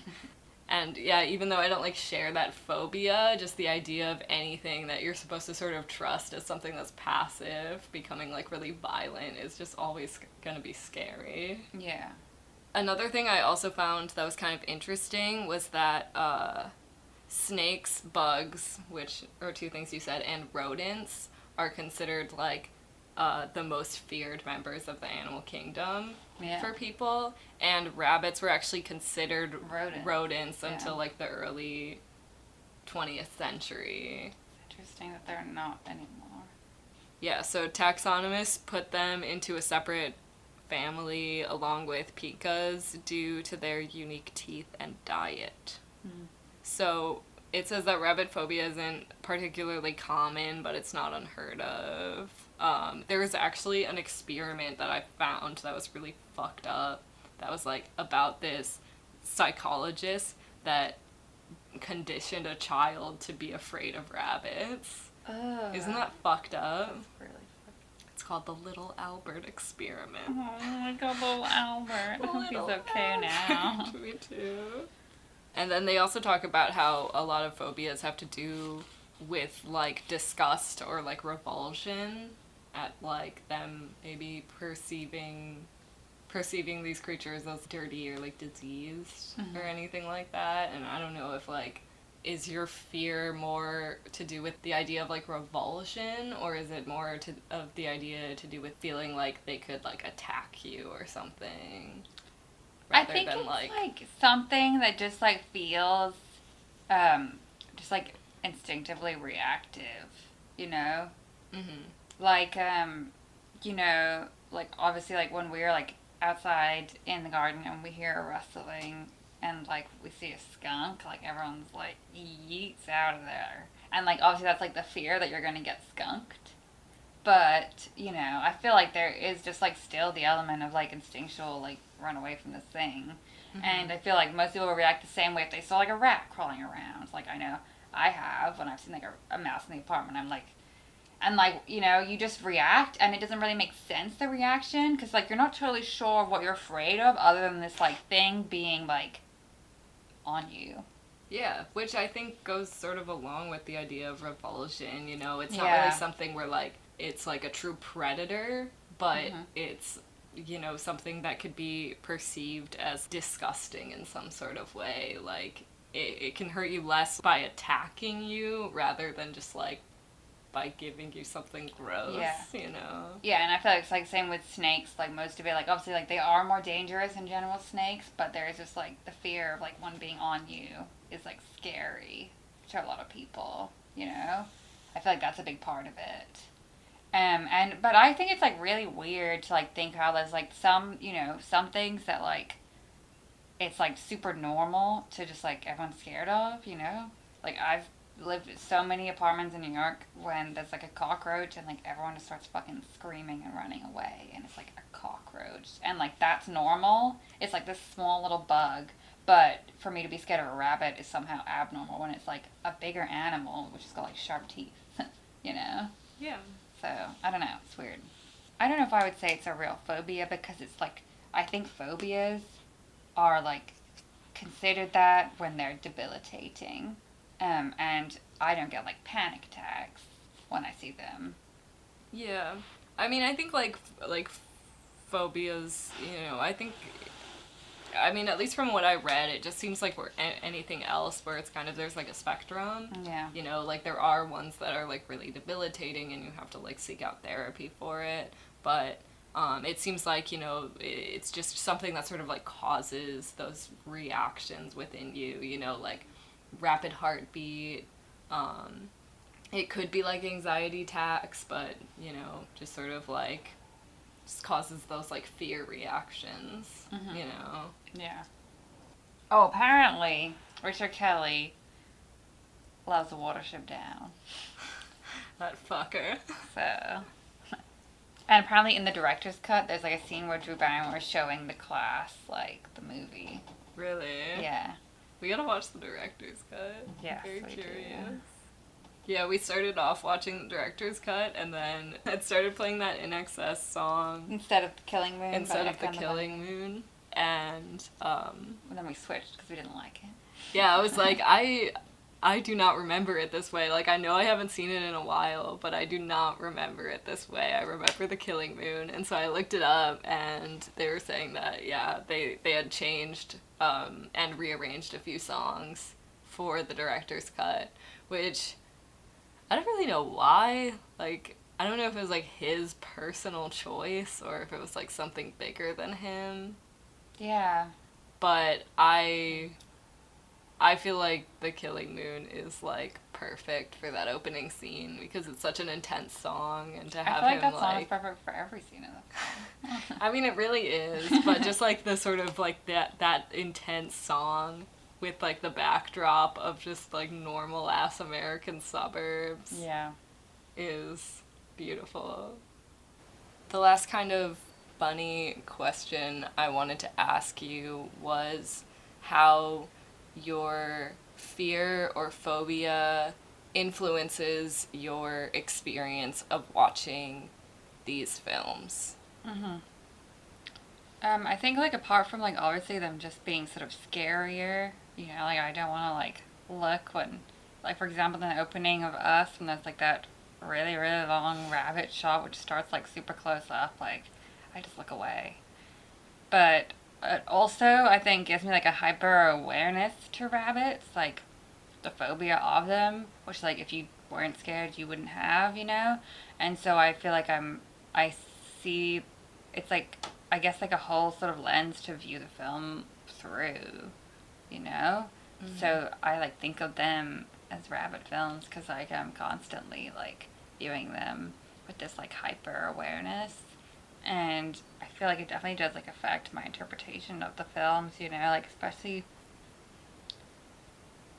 And, yeah, even though I don't, like, share that phobia, just the idea of anything that you're supposed to sort of trust as something that's passive becoming, like, really violent is just always gonna be scary. Yeah. Another thing I also found that was kind of interesting was that, snakes, bugs, which are two things you said, and rodents are considered, like, the most feared members of the animal kingdom for people. And rabbits were actually considered rodents until, like, the early 20th century. It's interesting that they're not anymore. Yeah, so taxonomists put them into a separate family along with pikas due to their unique teeth and diet. Mm. So it says that rabbit phobia isn't particularly common, but it's not unheard of. There was actually an experiment that I found that was really fucked up. That was, like, about this psychologist that conditioned a child to be afraid of rabbits. Isn't that fucked up? That's really fucked. It's called the Little Albert experiment. Oh my god, little Albert. I hope he's okay now. Me too. And then they also talk about how a lot of phobias have to do with, like, disgust or, like, revulsion at, like, them maybe perceiving these creatures as dirty or, like, diseased or anything like that. And I don't know if, like, is your fear more to do with the idea of, like, revulsion, or is it more of the idea to do with feeling like they could, like, attack you or something? I think it's like something that just, like, feels just, like, instinctively reactive, you know? Mm-hmm. Like, you know, like, obviously, like, when we're, like, outside in the garden and we hear a rustling and, like, we see a skunk, like, everyone's, like, yeets out of there. And, like, obviously that's, like, the fear that you're gonna get skunked. But, you know, I feel like there is just, like, still the element of, like, instinctual, like, run away from this thing. Mm-hmm. And I feel like most people react the same way if they saw, like, a rat crawling around. Like, I know I have when I've seen, like, a mouse in the apartment. I'm like, and, like, you know, you just react, and it doesn't really make sense, the reaction, because, like, you're not totally sure of what you're afraid of other than this, like, thing being, like, on you. Yeah, which I think goes sort of along with the idea of revulsion, you know? It's not Yeah. really something where, like, it's like a true predator, but Mhm. it's, you know, something that could be perceived as disgusting in some sort of way. Like, it can hurt you less by attacking you rather than just, like, by giving you something gross, Yeah. you know? Yeah, and I feel like it's, like, same with snakes. Like, most of it, like, obviously, like, they are more dangerous in general, snakes, but there's just, like, the fear of, like, one being on you is, like, scary to a lot of people, you know? I feel like that's a big part of it. But I think it's, like, really weird to, like, think how there's, like, some, you know, some things that, like, it's, like, super normal to just, like, everyone's scared of, you know? Like, I've lived in so many apartments in New York when there's, like, a cockroach and, like, everyone just starts fucking screaming and running away, and it's, like, a cockroach. And, like, that's normal. It's, like, this small little bug. But for me to be scared of a rabbit is somehow abnormal when it's, like, a bigger animal, which has got, like, sharp teeth, you know? Yeah. So, I don't know. It's weird. I don't know if I would say it's a real phobia because it's, like, I think phobias are, like, considered that when they're debilitating. And I don't get, like, panic attacks when I see them. Yeah. I mean, I think, like phobias, you know, I mean, at least from what I read, it just seems like for anything else where it's kind of, there's, like, a spectrum. Yeah. You know, like, there are ones that are, like, really debilitating and you have to, like, seek out therapy for it. But it seems like, you know, it's just something that sort of, like, causes those reactions within you, you know, like, rapid heartbeat. It could be, like, anxiety attacks, but, you know, just sort of, like, just causes those, like, fear reactions, you know? Yeah. Oh, apparently, Richard Kelly loves the Watership Down. That fucker. So. And apparently in the director's cut, there's, like, a scene where Drew Barrymore is showing the class, like, the movie. Really? Yeah. We gotta watch the director's cut. Yes, Very we curious. do. Yeah, we started off watching the director's cut, and then it started playing that In Excess song Instead of the Killing Moon. instead by of the Pettman. Killing Moon, and And then we switched because we didn't like it. yeah, I was like, I do not remember it this way. Like, I know I haven't seen it in a while, but I do not remember it this way. I remember the Killing Moon, and so I looked it up, and they were saying that, yeah, they had changed and rearranged a few songs for the director's cut, which I don't really know why. Like, I don't know if it was, like, his personal choice or if it was, like, something bigger than him. Yeah. But I feel like The Killing Moon is, like, perfect for that opening scene because it's such an intense song, and to I have feel like him, that song is like... perfect for every scene of the film. I mean, it really is, but just, like, the sort of, like, that intense song with, like, the backdrop of just, like, normal-ass American suburbs Yeah. is beautiful. The last kind of bunny question I wanted to ask you was how your fear or phobia influences your experience of watching these films. I think, like, apart from, like, obviously them just being sort of scarier, you know, like, I don't want to, like, look when, like, for example, in the opening of Us, when there's, like, that really, really long rabbit shot, which starts, like, super close up, like, I just look away. But it also, I think, gives me, like, a hyper awareness to rabbits, like, the phobia of them, which, like, if you weren't scared, you wouldn't have, you know? And so I feel like I see, it's, like, I guess, like, a whole sort of lens to view the film through, you know? So I, like, think of them as rabbit films because, like, I'm constantly, like, viewing them with this, like, hyper awareness. And I feel like it definitely does, like, affect my interpretation of the films, you know? Like, especially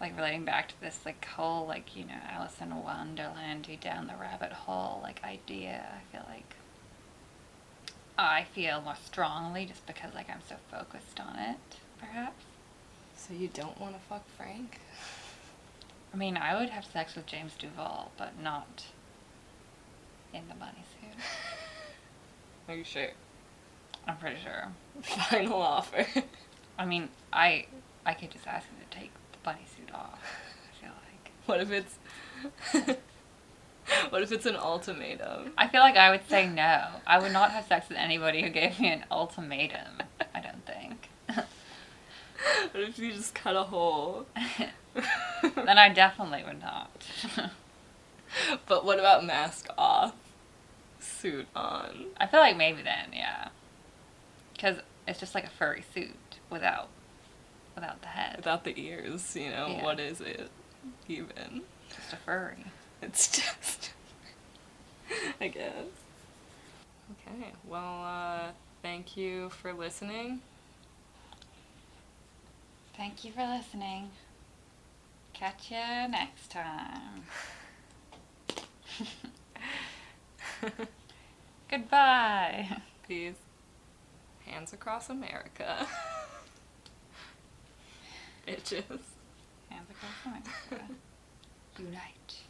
like relating back to this like whole like, you know, Alice in Wonderland, down the rabbit hole like idea, I feel more strongly just because like I'm so focused on it, perhaps. So you don't want to fuck Frank? I mean, I would have sex with James Duval, but not in the bunny suit. Are you sure? I'm pretty sure. Final offer. I mean, I could just ask him to take the bunny suit off, I feel like. What if it's... What if it's an ultimatum? I feel like I would say no. I would not have sex with anybody who gave me an ultimatum, I don't think. What if you just cut a hole? Then I definitely would not. But what about mask off, suit on? I feel like maybe then, yeah. Because it's just like a furry suit without the head. Without the ears, you know, Yeah. What is it even? Just a furry. It's just... I guess. Okay, well, thank you for listening. Thank you for listening. Catch you next time. Goodbye. Peace. Hands across America. Bitches. Hands across America. Unite.